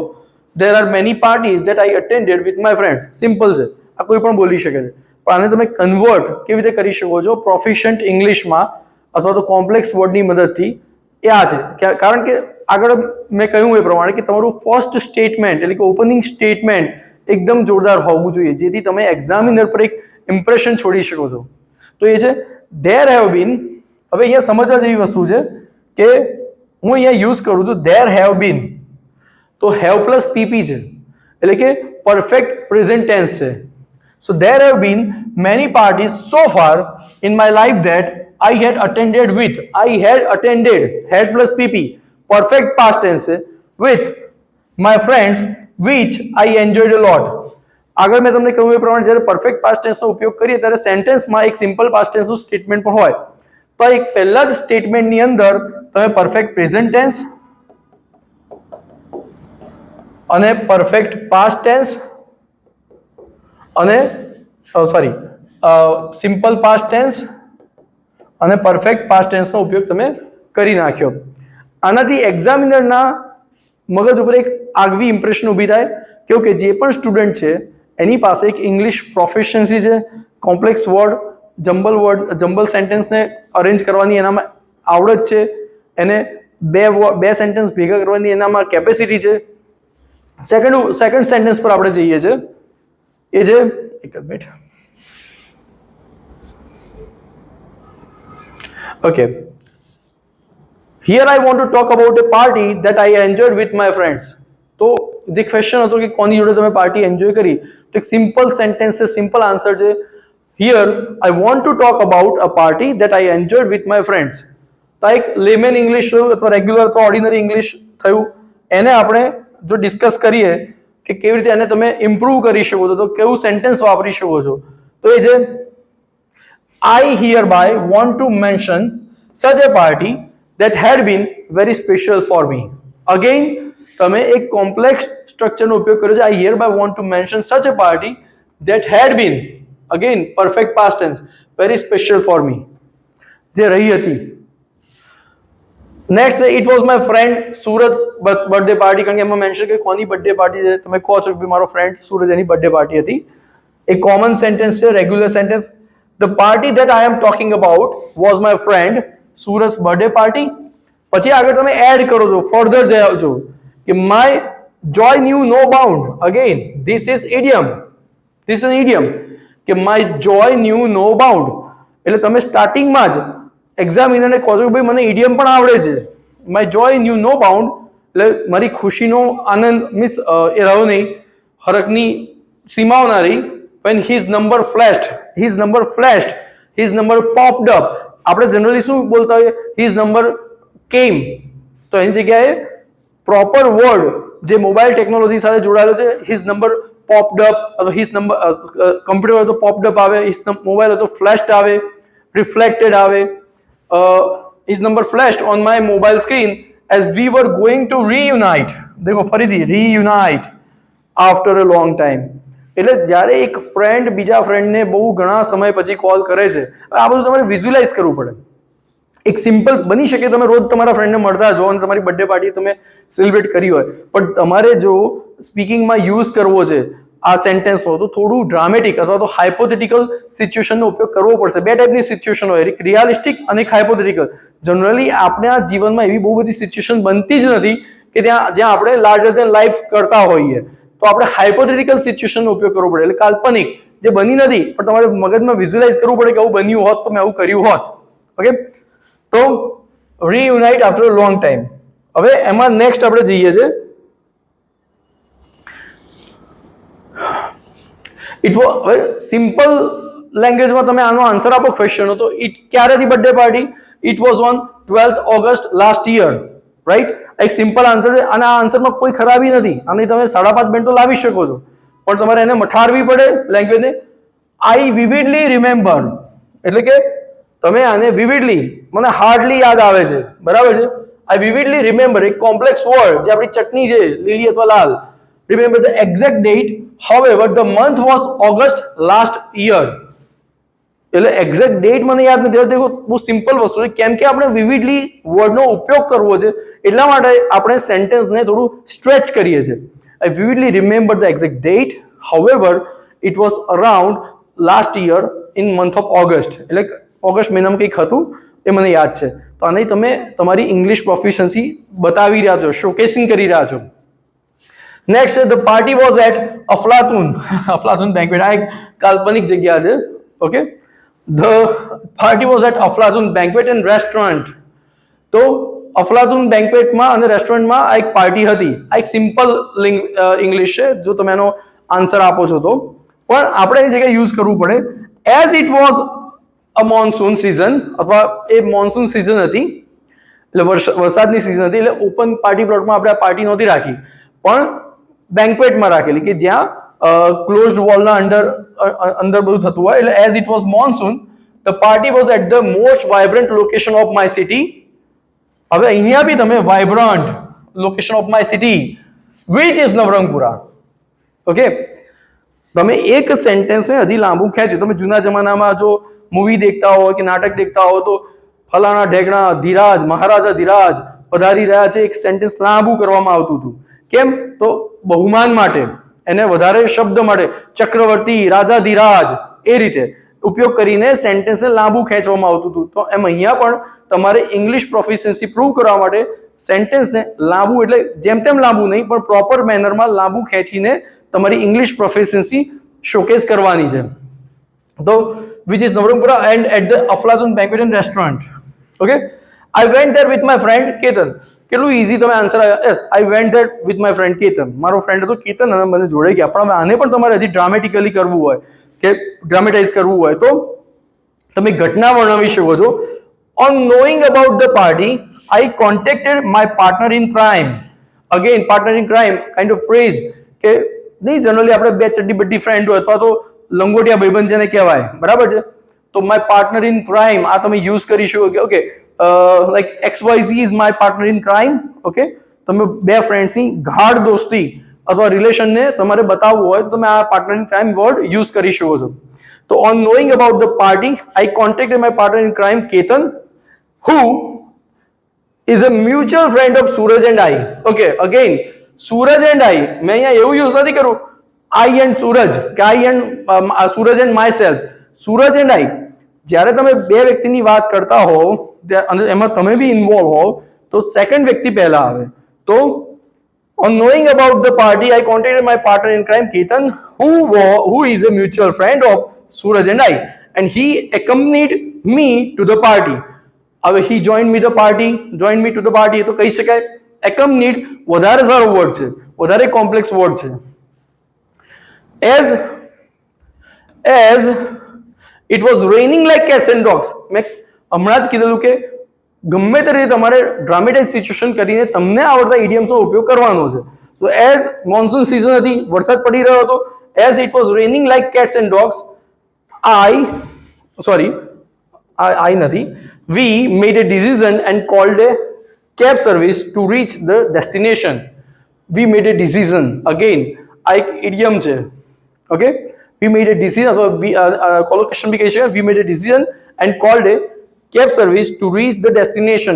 Speaker 1: there are many parties that I attended with my friends. Simple છે, આ કોઈ પણ બોલી શકે છે, પણ આને તમે કન્વર્ટ કેવી રીતે કરી શકો છો પ્રોફિશિયન્ટ ઇંગ્લિશમાં અથવા તો કોમ્પ્લેક્સ વર્ડની મદદથી? એ આ છે, કારણ કે આગળ મેં કહ્યું એ પ્રમાણે કે તમારું ફર્સ્ટ સ્ટેટમેન્ટ એટલે કે ઓપનિંગ સ્ટેટમેન્ટ એકદમ જોરદાર હોવું જોઈએ, જેથી તમે એક્ઝામિનર પર એક ઇમ્પ્રેશન છોડી શકો છો. તો એ છે ધેર હેવ બીન. હવે અહીંયા સમજવા જેવી વસ્તુ છે કે હું અહીંયા યુઝ કરું છું ધેર હેવ બીન, તો હેવ પ્લસ પીપી છે એટલે કે પરફેક્ટ પ્રેઝન્ટ ટેન્સ છે. So there have been many parties so far in my life that I had attended with. I had attended, had plus PP, perfect past tense છે, with my friends which I enjoyed a lot. આગળ મેં તમને કહ્યું એ પ્રમાણે જ્યારે પરફેક્ટ પાસ્ટ ટેન્સનો ઉપયોગ કરીએ ત્યારે સેન્ટેન્સમાં એક સિમ્પલ પાસ્ટ ટેન્સનું સ્ટેટમેન્ટ પણ હોય, તો એક પહેલા જ સ્ટેટમેન્ટની અંદર તમે પરફેક્ટ પ્રેઝન્ટ ટેન્સ અને પરફેક્ટ પાસ્ટ ટેન્સ અને સિમ્પલ પાસ્ટ ટેન્સ અને પરફેક્ટ પાસ્ટ ટેન્સનો ઉપયોગ તમે કરી નાખ્યો. આનાથી એક્ઝામિનરના મગજ ઉપર એક આગવી ઇમ્પ્રેશન ઊભી થાય કે ઓકે જે પણ સ્ટુડન્ટ છે એની પાસે એક ઇંગ્લિશ પ્રોફિશિયન્સી છે, કોમ્પ્લેક્સ વર્ડ, જમ્બલ સેન્ટેન્સને અરેન્જ કરવાની એનામાં આવડત છે, એને બે સેન્ટેન્સ ભેગા કરવાની એનામાં કેપેસિટી છે. સેકન્ડ સેન્ટેન્સ પર આપણે જઈએ છીએ, એ છે એક જ minute. Okay, here I want to talk about a party that I enjoyed with my friends. તો જે ક્વેશ્ચન હતો કે કોની જોડે તમે પાર્ટી એન્જોય કરી, તો એક સિમ્પલ સેન્ટેન્સ છે, સિમ્પલ આન્સર છે. Here I want to talk about a party that I enjoyed with my friends. તો એક લેમેન ઇંગ્લિશ અથવા રેગ્યુલર અથવા ઓર્ડિનરી ઇંગ્લિશ થયું, એને આપણે જો ડિસ્કસ કરીએ કે કેવી રીતે એને તમે ઇમ્પ્રૂવ કરી શકો છો, તો કેવું સેન્ટેન્સ વાપરી શકો છો, તો એ છે I hereby want to mention such a party that had been very special for me. Again તમે એક કોમ્પ્લેક્સ સ્ટ્રક્ચરનો ઉપયોગ કર્યો છે. I hereby want to mention such a party that had been, again perfect past tense, very special for me, જે રહી હતી. Next it was my friend Suraj birthday party, કારણ કે એમાં મેન્શન કે કોની બર્થડે પાર્ટી છે, તમે કહો છો કે મારો ફ્રેન્ડ સુરજ એની બર્થડે પાર્ટી હતી. એક કોમન સેન્ટેન્સ છે, regular sentence. The party that I am talking about was my friend Suraj birthday party. પછી આગળ તમે એડ કરો છો, ફર્ધર જાઓ છો કે my joy knew no bound. Again this is idiom, this is idiom કે my joy knew no bound. એટલે તમે સ્ટાર્ટિંગમાં જ એક્ઝામિનરને કહો છો કે ભાઈ મને ઇડિયમ પણ આવડે છે, my joy knew no bound, એટલે મારી ખુશીનો આનંદ મીન્સ એ રહ્યો નહીં, હરકની સીમાઓ ના રહી. when his number flashed, his number popped up. આપણે જનરલી શું બોલતા હોઈએ, his number came, તો એની જગ્યાએ પ્રોપર વર્ડ જે મોબાઈલ ટેકનોલોજી સાથે જોડાયેલો છે, his number popped up, અથવા his number કમ્પ્યુટર હોય તો popped up આવે, his મોબાઈલ હોય તો flashed આવે, reflected આવે. his number flashed on my mobile screen as we were going to reunite. देखो ફરીથી reunite after a long time. એટલે જ્યારે એક ફ્રેન્ડ બીજા ફ્રેન્ડને બહુ ઘણા સમય પછી કોલ કરે છે, આ બધું તમારે વિઝ્યુલાઇઝ કરવું પડે. એક સિમ્પલ બની શકે તમે રોજ તમારા ફ્રેન્ડને મળતા જો અને તમારી બર્થડે પાર્ટી તમે સેલિબ્રેટ કરી હોય, પણ તમારે જો સ્પીકિંગમાં યુઝ કરવો છે આ સેન્ટેન્સનો, તો થોડું ડ્રામેટિક અથવા તો હાઇપોથેટિકલ સિચ્યુએશનનો ઉપયોગ કરવો પડશે. બે ટાઈપની સિચ્યુએશન હોય, એક રિયાલિસ્ટિક અને એક હાઇપોથેટિકલ. જનરલી આપણે આ જીવનમાં એવી બહુ બધી સિચ્યુએશન બનતી જ નથી કે જ્યાં આપણે લાર્જર ધેન લાઈફ કરતા હોઈએ, તો આપણે હાઇપોથેટિકલ સિચ્યુએશનનો ઉપયોગ કરવો પડે. એટલે કાલ્પનિક જે બની નથી પણ તમારે મગજમાં વિઝ્યુલાઇઝ કરવું પડે કે આવું બન્યું હોત તો મેં આવું કર્યું હોત. ઓકે, તો રીયુનાઇટ આફ્ટર અ લોંગ ટાઈમ. હવે એમાં નેક્સ્ટ આપણે જઈએ છે, ઇટ વોઝ. હવે સિમ્પલ લેંગ્વેજમાં તમે આનો આન્સર આપો ક્વેશ્ચનનો, તો ઇટ ક્યારેથી birthday party? It was on 12th August last year, right? એક સિમ્પલ આન્સર છે અને આ આન્સરમાં કોઈ ખરાબી નથી. આને તમે 5.5 બેન્ડ તો લાવી શકો છો, પણ તમારે એને મઠારવી પડે લેંગ્વેજને. આઈ વિવિડલી રિમેમ્બર, એટલે કે તમે આને વિવિડલી, મને હાર્ડલી યાદ આવે છે, બરાબર છે. આઈ વિવિડલી રિમેમ્બર, એક કોમ્પ્લેક્સ વર્ડ જે આપણી ચટણી છે, લીલી અથવા લાલ. Remember the exact date, however the month was August last year. એટલે એક્ઝેક્ટ ડેટ મને યાદ નથી. દેખો બહુ સિમ્પલ વસ્તુ છે, કેમ કે આપણે વિવિડલી વર્ડનો ઉપયોગ કરવો છે એટલા માટે આપણે સેન્ટેન્સને થોડું સ્ટ્રેચ કરીએ છીએ. I vividly remember the exact date, however it was around last year in month of August. એટલે ઓગસ્ટ મહિનામાં કંઈક હતું એ મને યાદ છે. તો આને તમે તમારી ઇંગ્લિશ પ્રોફિશન્સી બતાવી રહ્યા છો, શોકેસિંગ કરી રહ્યા છો. Next, the party was at Aflatoon. Aflatoon banquet આ એક કાલ્પનિક જગ્યા છે. Okay, the party was at Aflatoon banquet and restaurant. તો અફલાતુન બેન્ક્વેટમાં અને રેસ્ટોરન્ટમાં આ એક પાર્ટી હતી. આ એક સિમ્પલ ઇંગ્લિશ છે જો તમે એનો આન્સર આપો છો તો, પણ આપણે એની જગ્યાએ યુઝ કરવું પડે. As it was a monsoon season, અથવા એ મોન્સૂન સિઝન હતી, એટલે વરસાદની સિઝન હતી, એટલે ઓપન પાર્ટી પ્લોટમાં આપણે આ પાર્ટી નહોતી રાખી, પણ બેન્ક્વેટમાં રાખેલી કે જ્યાં ક્લોઝડ વોલના અંદર બધું થતું હોય. એટલે as it was monsoon the party was at the most vibrant location of my city. હવે અહીંયા બી તમે vibrant location of my city which is Navrangpura. Okay, તમે એક સેન્ટેન્સને હજી લાંબુ ખેંચ્યું. તમે જૂના જમાનામાં જો મૂવી દેખતા હો કે નાટક દેખતા હો તો ફલાણા ઢેકણા ધીરાજ, મહારાજા ધીરાજ પધારી રહ્યા છે, એક સેન્ટેન્સ લાંબુ કરવામાં આવતું હતું. કેમ? તો બહુમાન માટે, એને વધારે શબ્દ માટે, ચક્રવર્તી, રાજા ધીરાજ, એ રીતે ઉપયોગ કરીને સેન્ટેન્સને લાંબુ ખેંચવામાં આવતું હતું. તો એમ અહીંયા પણ તમારે ઇંગ્લિશ પ્રોફિશિયન્સી પ્રૂવ કરવા માટે સેન્ટેન્સને લાંબુ, એટલે જેમ તેમ લાંબુ નહીં પણ પ્રોપર મેનરમાં લાંબુ ખેંચીને તમારી ઇંગ્લિશ પ્રોફિશિયન્સી શોકેસ કરવાની છે. તો which is Navrangpura and at the Aflatun Banquet and Restaurant. Okay, I went there with my friend Ketan. કેટલું ઈઝી તમે આન્સર આવ્યા. Yes, I went there with my friend Ketan. મારો ફ્રેન્ડ હતો કેતન અને મને જોડે ગયા. પણ આને પણ તમારે હજી ડ્રામેટિકલી કરવું હોય કે ડ્રામેટાઇઝ કરવું હોય તો તમે ઘટના વર્ણવી શકો છો. On knowing about the party I contacted my partner in crime. Again partner in crime kind of phrase કે નહીં, જનરલી આપણે બે ચડ્ડી બડ્ડી ફ્રેન્ડ હોય અથવા તો લંગોટિયા ભાઈબંધ જેને કહેવાય, બરાબર છે. તો માય પાર્ટનર ઇન ક્રાઇમ આ તમે યુઝ કરી શકો કે okay like XYZ is my partner in crime. Okay, તમે બે ફ્રેન્ડ્સની ગાઢ દોસ્તી અથવા રિલેશનને તમારે બતાવવું હોય તો તમે આ partner in crime word use કરી શકો છો. તો on knowing about the party I contacted my partner in crime Ketan who is a mutual friend of Suraj and I. Okay, again Suraj and I, મેં અહીંયા એવું યુઝ નથી કરું આઈ એન્ડ સૂરજ કે I and Suraj and myself. Suraj and I, જ્યારે તમે બે વ્યક્તિની વાત કરતા હો અને એમાં તમે બી ઇન્વોલ્વ હો તો સેકન્ડ વ્યક્તિ પહેલા આવે. તો on knowing about the party I contacted my partner in crime Ketan who is a mutual friend of Suraj and I and he accompanied me to the party. હવે he joined me the party, joined me to the party, એ તો કહી શકાય. accompanied વધારે સારો વર્ડ છે, વધારે કોમ્પ્લેક્સ વર્ડ છે. as it was raining like cats and dogs, મેં હમણાં જ કીધેલું કે ગમે તે રીતે તમારે ડ્રામેટાઇઝ સિચ્યુએશન કરીને તમને આવડતા ઇડિયમ્સનો ઉપયોગ કરવાનો છે. સો એઝ મોન્સૂન સિઝન હતી, વરસાદ પડી રહ્યો હતો, as it was raining like cats and dogs, I નથી, we made a decision and called a cab service to reach the destination. We made a decision, again આ એક ઇડિયમ છે. Okay, we made a decision, અથવા કોલોકેશન બી કહી શકાય. we made a decision and called a cab service to reach the destination.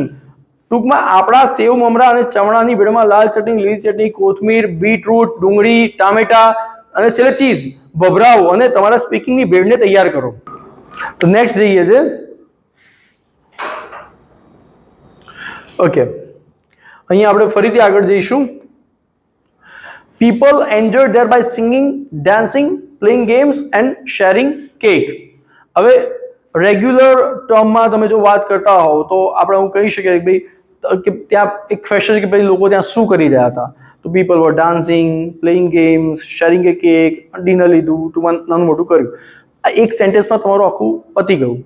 Speaker 1: ટૂંકમાં આપણા સેવ મમરા અને ચવણાની ભેળમાં લાલ ચટણી, લીલી ચટણી, કોથમીર, બીટરૂટ, ડુંગળી, ટામેટા અને છેલ્લે ચીઝ ભભરાવો અને તમારા સ્પીકિંગની ભેળને તૈયાર કરો. તો નેક્સ્ટ જઈએ છે. ઓકે, અહીંયા આપણે ફરીથી આગળ જઈશું. People enjoyed there by singing, dancing, playing games and sharing cake. હવે રેગ્યુલર ટર્મમાં તમે જો વાત કરતા હોવ તો આપણે એવું કહી શકીએ કે ભાઈ કે ત્યાં એક ફેશન કે ભાઈ લોકો ત્યાં શું કરી રહ્યા હતા. તો પીપલ વર ડાન્સિંગ, પ્લેઇંગ ગેમ્સ, શેરિંગ એ કેક, ડિનર લીધું, ટૂંકમાં નાનું મોટું કર્યું. આ એક સેન્ટેન્સમાં તમારું આખું પતી ગયું.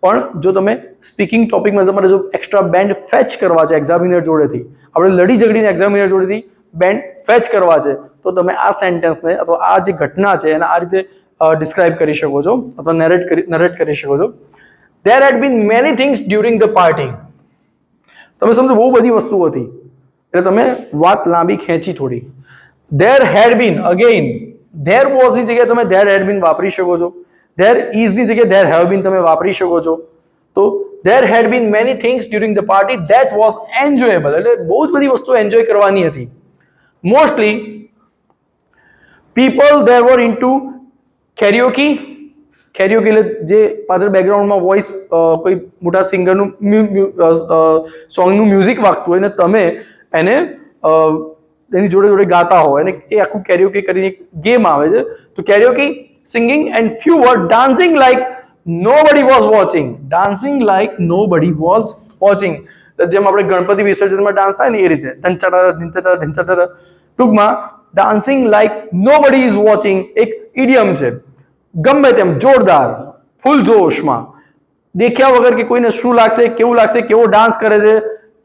Speaker 1: પણ જો તમે સ્પીકિંગ ટોપિકમાં તમારે જો એક્સ્ટ્રા બેન્ડ ફેચ કરવા છે એક્ઝામિનર જોડેથી, આપણે લડી ઝઘડીને એક્ઝામિનર જોડેથી બેન્ડ ફેચ કરવા છે, તો તમે આ સેન્ટેન્સને અથવા આ જે ઘટના છે એને આ રીતે ડિસ્ક્રાઇબ કરી શકો છો અથવા નરેટ કરી શકો છો. There had been many things during the party. તમે સમજો બહુ બધી વસ્તુઓ હતી એટલે તમે વાત લાંબી ખેંચી થોડી. There had been, again there was ની જગ્યાએ તમે there had been વાપરી શકો છો. There is ની જગ્યાએ there have been તમે વાપરી શકો છો. તો there had been many things during the party that was enjoyable, એટલે બહુ જ બધી વસ્તુઓ એન્જોય કરવાની હતી. Mostly people there were into karaoke. Karaoke એટલે જે પાછળ બેકગ્રાઉન્ડમાં વોઇસ કોઈ મોટા સિંગરનું સોંગનું મ્યુઝિક વાગતું હોય ને તમે એને એની જોડે જોડે ગાતા હો, એને એ આખું કેરિયોકે કરીને એક ગેમ આવે છે. તો karaoke, singing and few were dancing like nobody was watching. Dancing like nobody was watching. જેમ આપણે ગણપતિ વિસર્જનમાં ડાન્સ થાય ને એ રીતે ઢંચટા. ટૂંકમાં dancing like nobody is watching એક ઇડિયમ છે. ગમે તેમ જોરદાર, ફૂલ જોશમાં, દેખ્યા વગર કે કોઈને શું લાગશે, કેવું લાગશે, કેવો ડાન્સ કરે છે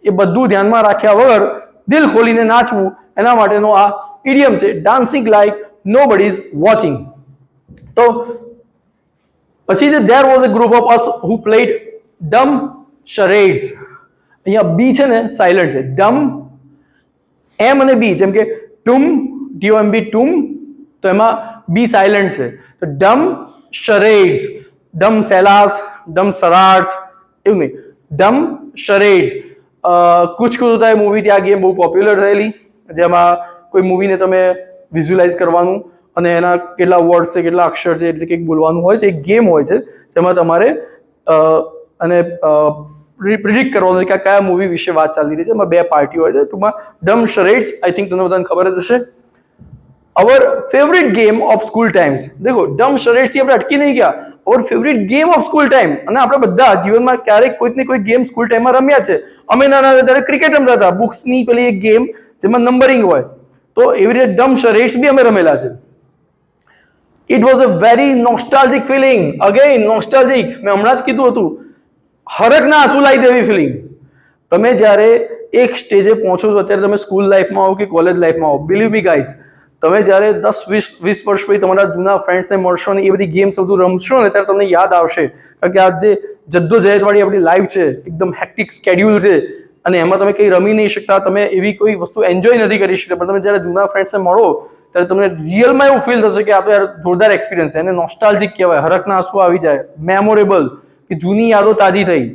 Speaker 1: એ બધું ધ્યાનમાં રાખ્યા વગર દિલ ખોલીને નાચવું, એના માટેનો આ ઇડિયમ છે dancing like nobody is watching. તો પછી છે there was a group of us who played dumb charades. અહીંયા બી છે ને સાયલન્ટ છે. dumb, એમ અને બી, જેમ કે ટુમ, DOMB ટુમ, તો એમાં બી સાયલન્ટ છે. તો dumb charades, dumb સેલાસ, dumb સરાડ્સ એવું નહીં, dumb charades. કુછ કુછ હોતા હૈ મૂવી, ત્યાં ગેમ બહુ પોપ્યુલર થયેલી, જેમાં કોઈ મૂવીને તમે વિઝ્યુલાઇઝ કરવાનું અને એના કેટલા વર્ડ છે, કેટલા અક્ષર છે, એટલે કંઈક બોલવાનું હોય છે. એક ગેમ હોય છે જેમાં તમારે અને પ્રિડિક્ટ કરવાનું કે કયા મૂવી વિશે વાત ચાલી રહી છે. એમાં બે પાર્ટી હોય છે. ટૂંકમાં ડમ શરેડ્સ, આઈ થિંક તમને બધાને ખબર જ હશે. Our favourite game of school times. દેખો, ડમ શરેડ્સથી આપણે અટકી નહીં ગયા. Our favourite game of school time, અને આપણે બધા જીવનમાં ક્યારેક કોઈક ને કોઈ ગેમ સ્કૂલ ટાઈમમાં રમ્યા છે. અમે નાના હતા ત્યારે ક્રિકેટ રમતા હતા, બુક્સની પેલી એક ગેમ જેમાં નંબરિંગ હોય, તો એવી રીતે ડમ શરેડ્સ બી અમે રમેલા છે. It was a very nostalgic feeling. Again, nostalgic. મેં હમણાં જ કીધું હતું, હરખના આંસુ લાવી દેવી ફિલિંગ. તમે જ્યારે એક સ્ટેજે પહોંચો છો, અત્યારે તમે સ્કૂલ લાઈફમાં હો કે કોલેજ લાઈફમાં હો, બિલીવ મી ગાઈઝ, તમે જ્યારે 10-20 વર્ષ પછી તમારા જૂના ફ્રેન્ડ્સને મળશો ને એ બધી ગેમ્સ બધું રમશો ને ત્યારે તમને યાદ આવશે. કારણ કે આ જે જદ્દોજહેદવાળી આપણી લાઈફ છે, એકદમ હેક્ટિક સ્કેડ્યુલ છે, અને એમાં તમે કંઈ રમી નહીં શકતા, તમે એવી કોઈ વસ્તુ એન્જોય નથી કરી શકતા, પણ તમે જ્યારે જૂના ફ્રેન્ડ્સને મળો ત્યારે તમને રિયલમાં એવું ફીલ થશે કે આ તો યાર જોરદાર એક્સપિરિયન્સ છે. એને નોસ્ટાલ્જિક કહેવાય, હરખના આંસુ આવી જાય, મેમોરેબલ, કે જૂની યાદો તાજી થઈ,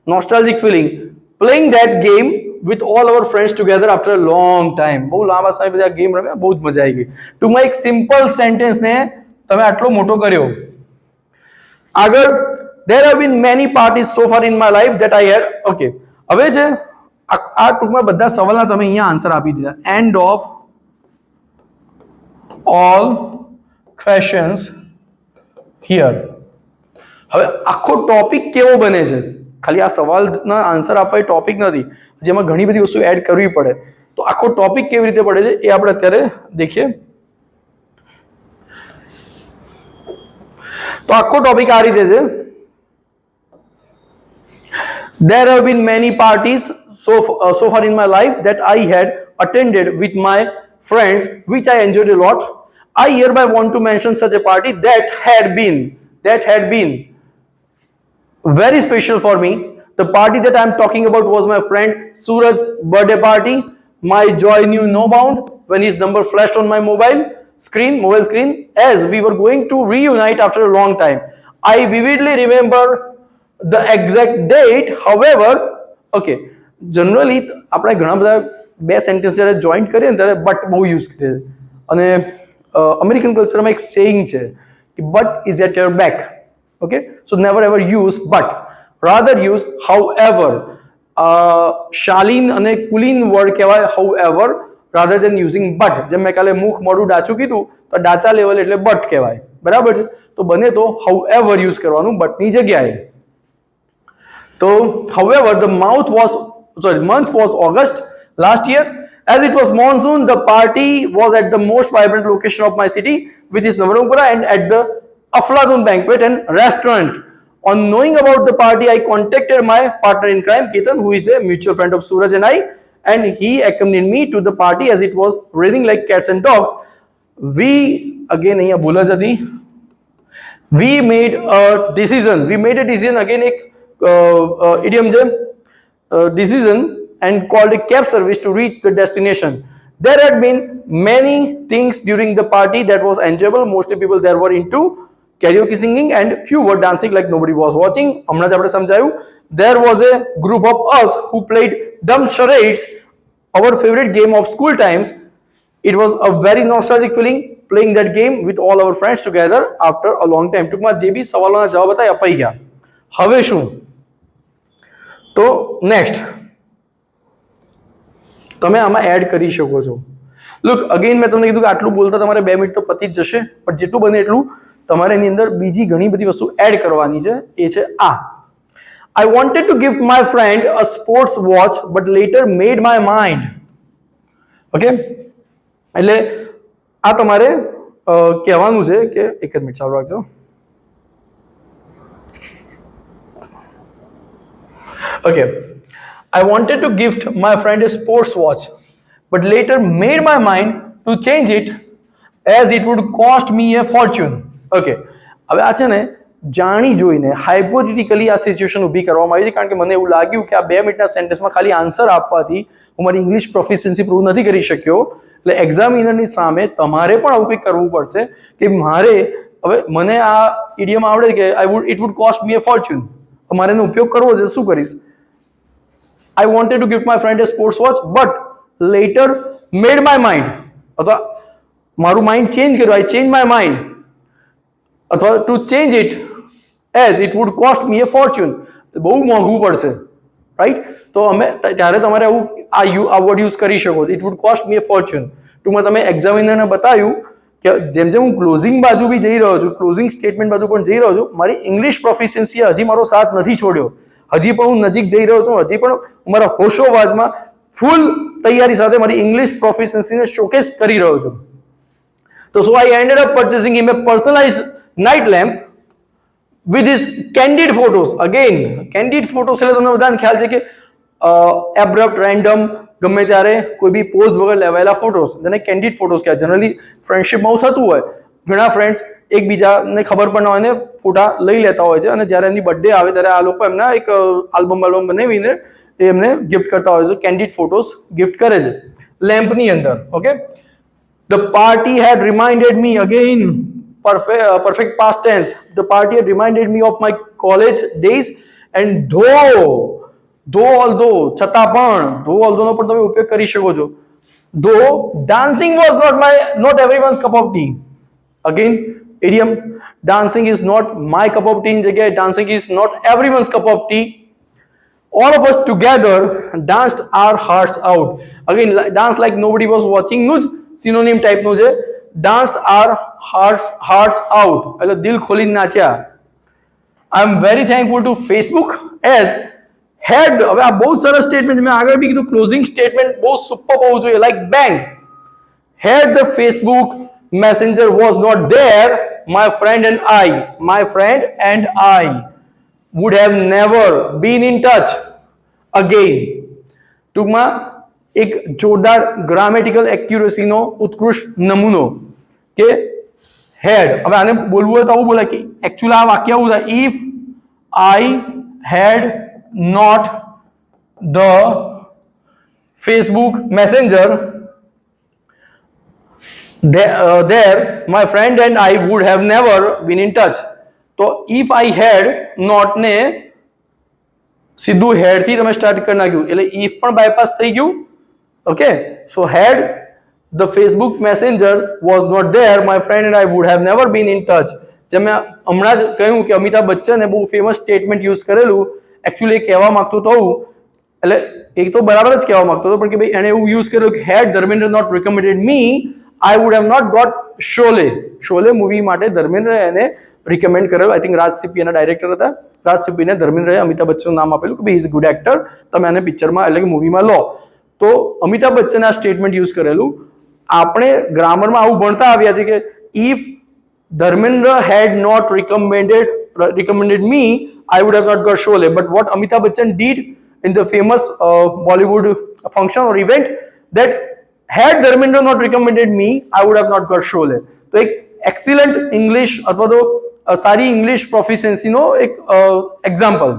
Speaker 1: nostalgic feeling. Playing that game with all our friends together after a long time. બહુ લાંબા સમય પછી આ ગેમ રમ્યા, બહુ જ મજા આવી ગઈ. ટૂંકમાં એક સિમ્પલ સેન્ટેન્સને તમે આટલો મોટો કર્યો. આગળ, there have been many parties so far in my life that I had. Okay, હવે છે આ ટૂંકમાં બધા સવાલના તમે અહીંયા આન્સર આપી દીધા. End of all questions here. હવે આખો ટોપિક કેવો બને છે ખાલી આ સવાલના આન્સર આપવા એ ટોપિક નથી, જેમાં ઘણી બધી વસ્તુ એડ કરવી પડે. તો આખો ટોપિક કેવી રીતે પડે છે એ આપણે અત્યારે દેખીએ. તો આખો ટોપિક આ રીતે છે. There have been many parties so far in my life that I had attended with my friends, which I enjoyed a lot. I hereby want to mention such a party that had been very special for me. The party that I am talking about was my friend Suraj's birthday party. My joy knew no bound when his number flashed on my mobile screen, as we were going to reunite after a long time. I vividly remember the exact date. However, okay, generally આપણે ઘણા બધા બે સેન્ટેન્સ જ્યારે જોઈન્ટ કરીએ ને ત્યારે બટ બહુ યુઝ કરીએ છીએ, અને અમેરિકન કલ્ચરમાં એક સેઇંગ છે કે but is at your back. Okay, so never ever use but, rather use however. શાલીન અને કુલીન વર્ડ કહેવાય however rather than using but. જેમ મેં કાલે મુખ મોઢું ડાચું કીધું તો ડાચા લેવલ એટલે બટ કહેવાય, બરાબર છે. તો બને તો હાઉએવર યુઝ કરવાનું બટની જગ્યાએ. So, however, the month was August last year. As it was monsoon, the party was at the most vibrant location of my city, which is Navarongpura, and at the Aflatun banquet and restaurant. On knowing about the party, I contacted my partner in crime, Ketan, who is a mutual friend of Suraj and I, and he accompanied me to the party as it was raining like cats and dogs. We made a decision again एक idiom છે, decision, and called a cab service to reach the destination. There had been many things during the party that was enjoyable. Mostly people there were into karaoke singing and few were dancing like nobody was watching. હમણાં જ આપણે સમજાયું. There was a group of us who played dumb charades, our favorite game of school times. It was a very nostalgic feeling playing that game with all our friends together after a long time. ટૂંકમાં જે બી સવાલોના જવાબ હતા એ અપાઈ ગયા. હવે શું? તો નેક્સ્ટ તમે આમાં એડ કરી શકો છો. લુક અગેન મેં તમને કીધું કે આટલું બોલતા તમારે 2 મિનિટ તો પતી જ જશે, પણ જેટલું બને એટલું તમારે એની અંદર બીજી ઘણી બધી વસ્તુ એડ કરવાની છે. એ છે આ: I wanted to give my friend a sports watch but later made my mind. Okay, એટલે આ તમારે કહેવાનું છે કે એક જ મિનિટ ચાલુ રાખજો. Okay, I wanted to gift my friend a sports watch, but later made my mind to change it as it would cost me a fortune. Okay, હવે આ છે ને જાણી જોઈને હાઇપોથેટિકલી આ સિચ્યુએશન ઊભી કરવામાં આવી છે, કારણ કે મને એવું લાગ્યું કે આ 2 મિનિટના સેન્ટેન્સમાં ખાલી આન્સર આપવાથી હું મારી ઇંગ્લિશ પ્રોફિશિયન્સી પ્રૂવ નથી કરી શક્યો. એટલે એક્ઝામિનરની સામે તમારે પણ આવું કંઈક કરવું પડશે કે મારે હવે મને આ ઇડિયમ આવડે કે it would cost me A Fortune, તો મારે એનો ઉપયોગ કરવો છે. શું કરીશ? I wanted to give my friend a sports watch, but later made my mind. અથવા મારું માઇન્ડ ચેન્જ કર્યું, I changed my mind. અથવા to change it as it would cost me a fortune. બહુ મોંઘું પડશે, રાઈટ? તો અમે ત્યારે તમારે આવું આ વર્ડ યુઝ કરી શકો. It would cost me a fortune. ટૂંકમાં તમે એક્ઝામિનરને બતાવ્યું કે જેમ જેમ હું ક્લોઝિંગ બાજુ બી જઈ રહ્યો છું, ક્લોઝિંગ સ્ટેટમેન્ટ બાજુ પણ જઈ રહ્યો છું, મારી ઇંગ્લિશ પ્રોફિશિયન્સીએ હજી મારો સાથ નથી છોડ્યો. હજી પણ હું નજીક જઈ રહ્યો છું, હજી પણ હું મારા હોશોવાજમાં ફૂલ તૈયારી સાથે મારી ઇંગ્લિશ પ્રોફિશિયન્સીને શોકેસ કરી રહ્યો છું. તો so I ended up purchasing him a personalised night lamp with his candid photos. Again, candid photos એટલે તમને બધાને ખ્યાલ છે કે એબ્રપ્ટ, રેન્ડમ, ગમે ત્યારે કોઈ બી પોઝ વગર લેવાયેલા ફોટોસ, જેને કેન્ડિડ ફોટોસ કહેવાય. જનરલી ફ્રેન્ડશિપમાં થતું હોય, ઘણા ફ્રેન્ડ્સ એકબીજાને ખબર પણ ન હોય ને ફોટા લઈ લેતા હોય છે, અને જ્યારે એમની બર્થડે આવે ત્યારે આ લોકો એમના એક આલ્બમ બનાવીને એમને ગિફ્ટ કરતા હોય છે. કેન્ડિડ ફોટોસ ગિફ્ટ કરે છે લેમ્પની અંદર. Okay, the party had reminded me, again perfect past tense, the party had reminded me of my college days, and although છતાં પણ although નો પણ તમે ઉપયોગ કરી શકો છો. though dancing was not everyone's cup of tea. Again idiom, dancing is not my cup of tea in જગ્યાએ dancing is not everyone's cup of tea. All of us together danced our hearts out. Again, dance like nobody was watching નું જ સિનોનિમ ટાઈપનું છે. danced our hearts out એટલે દિલ ખોલીને નાચ્યા. I am very thankful to Facebook as હેડ, હવે આ બહુ સરસ સ્ટેટમેન્ટ, મેં આગળ બી કીધું ક્લોઝિંગ સ્ટેટમેન્ટ બહુ સુપર હોવું જોઈએ, like bang. Had the Facebook Messenger was not there, my friend and I would have never been in touch again. ટૂંકમાં એક જોરદાર ગ્રામેટિકલ એક્યુરેસીનો ઉત્કૃષ્ટ નમૂનો કે હેડ. હવે આને બોલવું હોય તો આવું બોલાય કે એકચ્યુઅલી આ વાક્ય આવું થાય, if I had not the Facebook messenger there my friend and I would have never been in touch. તો if I had not ને સીધું હેડ થી તમે સ્ટાર્ટ કરી નાખ્યું એટલે if પણ બાયપાસ થઈ ગયું. Okay, so had the Facebook messenger was not there, my friend and I would have never been in touch. જેમ મેં હમણાં જ કહ્યું કે અમિતાભ બચ્ચને બહુ ફેમસ સ્ટેટમેન્ટ યુઝ કરેલું, એકચ્યુઅલી કહેવા માંગતો તો એટલે એ તો બરાબર જ કહેવા માંગતો હતો પણ કે ભાઈ એણે એવું યુઝ કર્યું કે had Dharmendra not recommended me, I would have not got Sholay. Sholay movie માટે ધર્મેન્દ્ર એને રિકમેન્ડ કરેલું. આઈ થિંક રાજ સિપ્પી એના ડાયરેક્ટર હતા. રાજ સિપ્પીને ધર્મેન્દ્રએ અમિતાભ બચ્ચનનું નામ આપેલું કે ભાઈ ઇઝ અ ગુડ એક્ટર, તમે આને પિક્ચરમાં એટલે કે મૂવીમાં લો. તો અમિતાભ બચ્ચને આ સ્ટેટમેન્ટ યુઝ કરેલું. આપણે ગ્રામરમાં આવું ભણતા આવ્યા છે કે if Dharmendra had not recommended me, I would have not got Sholay. But what Amitabh Bachchan did in the famous Bollywood function or event, that had Dharmendra not recommended me, I would have not got Sholay. તો એક એક્સિલન્ટ ઇંગ્લિશ અથવા તો સારી ઇંગ્લિશ પ્રોફિશિયન્સીનો એક એક્ઝામ્પલ.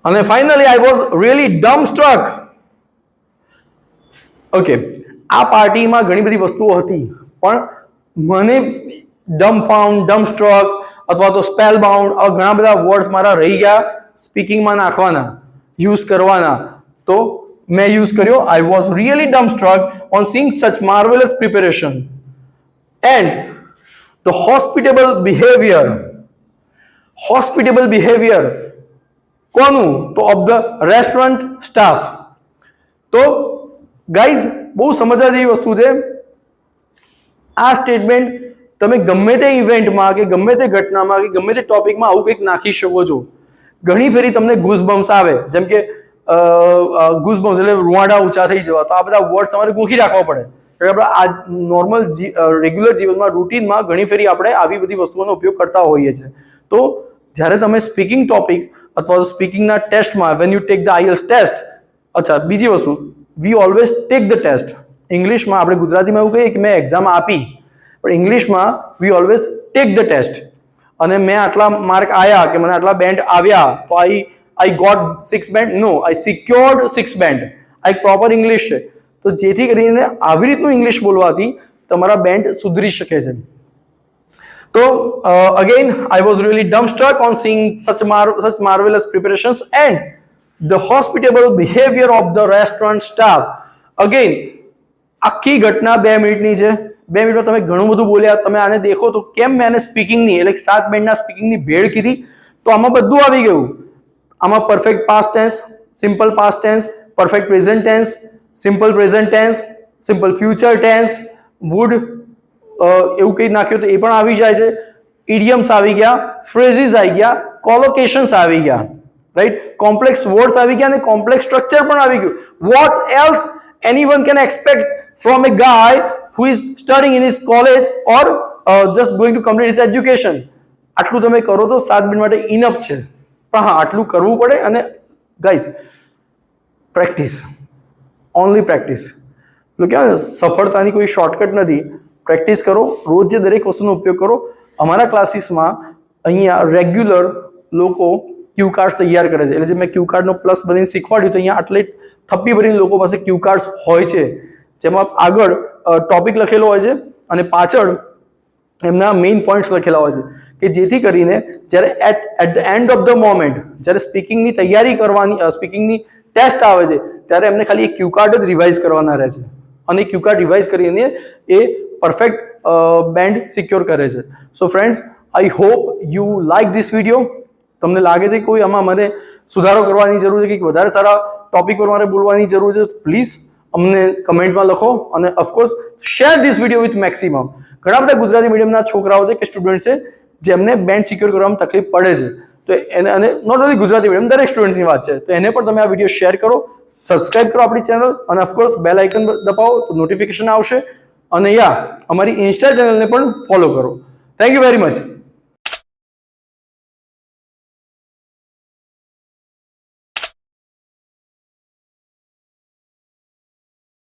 Speaker 1: અને finally I was really dumbstruck. Okay, આ પાર્ટીમાં ઘણી બધી વસ્તુઓ હતી પણ મને ડમ સ્ટ્રક અથવા તો સ્પેલ બાઉન્ડ ઘણા બધા વર્ડ્સ મારા રહી ગયા સ્પીકિંગમાં નાખવાના, યુઝ કરવાના. તો મેં યુઝ કર્યો I was really dumbstruck on seeing such marvellous preparation and the hospitable behaviour કોનું? તો ઓફ ધ રેસ્ટોરન્ટ સ્ટાફ. તો ગાઈઝ બહુ સમજવા જેવી વસ્તુ છે. આ સ્ટેટમેન્ટ તમે ગમે તે ઇવેન્ટમાં કે ગમે તે ઘટનામાં કે ગમે તે ટોપિકમાં આવું કંઈક નાખી શકો છો. ઘણી ફેરી તમને ગૂઝબમ્સ આવે, જેમ કે ગૂઝબમ્સ એટલે રૂવાડા ઊંચા થઈ જવા. તો આ બધા વર્ડ તમારે ગોખી રાખવા પડે. આપણે આ નોર્મલ રેગ્યુલર જીવનમાં રૂટીનમાં ઘણી ફેરી આપણે આવી બધી વસ્તુઓનો ઉપયોગ કરતા હોઈએ છીએ. તો જ્યારે તમે સ્પીકિંગ ટોપિક અથવા તો સ્પીકિંગના ટેસ્ટમાં when you take the IELTS test, અચ્છા બીજી વસ્તુ, we always take the test. ઇંગ્લિશમાં આપણે ગુજરાતીમાં એવું કહીએ કે મેં એક્ઝામ આપી, પણ ઇંગ્લિશમાં we always take the test. અને મેં આટલા માર્ક આવ્યા કે મને આટલા બેન્ડ આવ્યા તો I got 6 band, no, I secured 6 band. આ એક પ્રોપર ઇંગ્લિશ છે. તો જેથી કરીને આવી રીતનું ઇંગ્લિશ બોલવાથી તમારા બેન્ડ સુધરી શકે છે. તો again I was really dumbstruck on seeing such marvellous preparations and the hospitable behaviour of the restaurant staff. Again આખી ઘટના 2 મિનિટની છે. 2 મિનિટમાં તમે ઘણું બધું બોલ્યા. તમે આને દેખો તો કેમ મેં આને સ્પીકિંગની એટલે 7 બેન્ડના સ્પીકિંગની ભેળ કીધી. તો આમાં બધું આવી ગયું. આમાં perfect past tense, simple past tense, perfect present tense, simple present tense, simple future tense, would એવું કંઈ નાખ્યું તો એ પણ આવી જાય છે. ઇડિયમ્સ આવી ગયા, ફ્રેઝિસ આવી ગયા, કોલોકેશન્સ આવી ગયા, રાઈટ, કોમ્પ્લેક્સ વર્ડ્સ આવી ગયા અને કોમ્પ્લેક્સ સ્ટ્રક્ચર પણ આવી ગયું. Vote else anyone can expect from a guy who is studying in his college or just going to complete his education. આટલું તમે કરો તો 7 મિનિટ માટે ઇનફ છે. પણ હા, આટલું કરવું પડે. અને ગાઈઝ પ્રેક્ટિસ, ઓનલી પ્રેક્ટિસ. એટલે કહેવાય ને સફળતાની કોઈ શોર્ટકટ નથી. પ્રેક્ટિસ કરો, રોજ જે દરેક વસ્તુનો ઉપયોગ કરો. અમારા ક્લાસીસમાં અહીંયા રેગ્યુલર લોકો ક્યુ કાર્ડ તૈયાર કરે છે. એટલે જે મેં ક્યુ કાર્ડનો પ્લસ બનીને શીખવાડ્યું તો અહીંયા આટલે થપ્પી ભરીને લોકો પાસે ક્યુ કાર્ડ હોય છે, જેમાં આગળ ટોપિક લખેલો હોય છે અને પાછળ એમના મેઇન પોઈન્ટ્સ લખેલા હોય છે કે જેથી કરીને જ્યારે at the end of the moment જ્યારે સ્પીકિંગની તૈયારી કરવાની, સ્પીકિંગની ટેસ્ટ આવે છે ત્યારે એમને ખાલી એક ક્યુ કાર્ડ જ રિવાઇઝ કરવાના રહે છે. અને ક્યુ કાર્ડ રિવાઇઝ કરીને એ પરફેક્ટ બેન્ડ સિક્યોર કરે છે. So friends, I hope you like this video. તમને લાગે છે કોઈ આમાં મને સુધારો કરવાની જરૂર છે, કે વધારે સારા ટોપિક પર મારે બોલવાની જરૂર છે, પ્લીઝ અમને કમેન્ટમાં લખો. અને of course share this video with maximum. ઘણા બધા ગુજરાતી મીડિયમના છોકરાઓ છે કે સ્ટુડન્ટ છે જેમને બેન્ડ સિક્યોર કરવામાં તકલીફ પડે છે. તો એને અને નોટ ઓનલી ગુજરાતી મીડિયમ દરેક સ્ટુડન્ટ્સની વાત છે, તો એને પણ તમે આ વિડીયો શેર કરો, સબસ્ક્રાઇબ કરો આપણી ચેનલ અને ઓફકોર્સ બેલ આઇકન દબાવો તો નોટિફિકેશન આવશે અને અમારી ઇન્સ્ટા ચેનલને પણ ફોલો કરો. Thank you very much.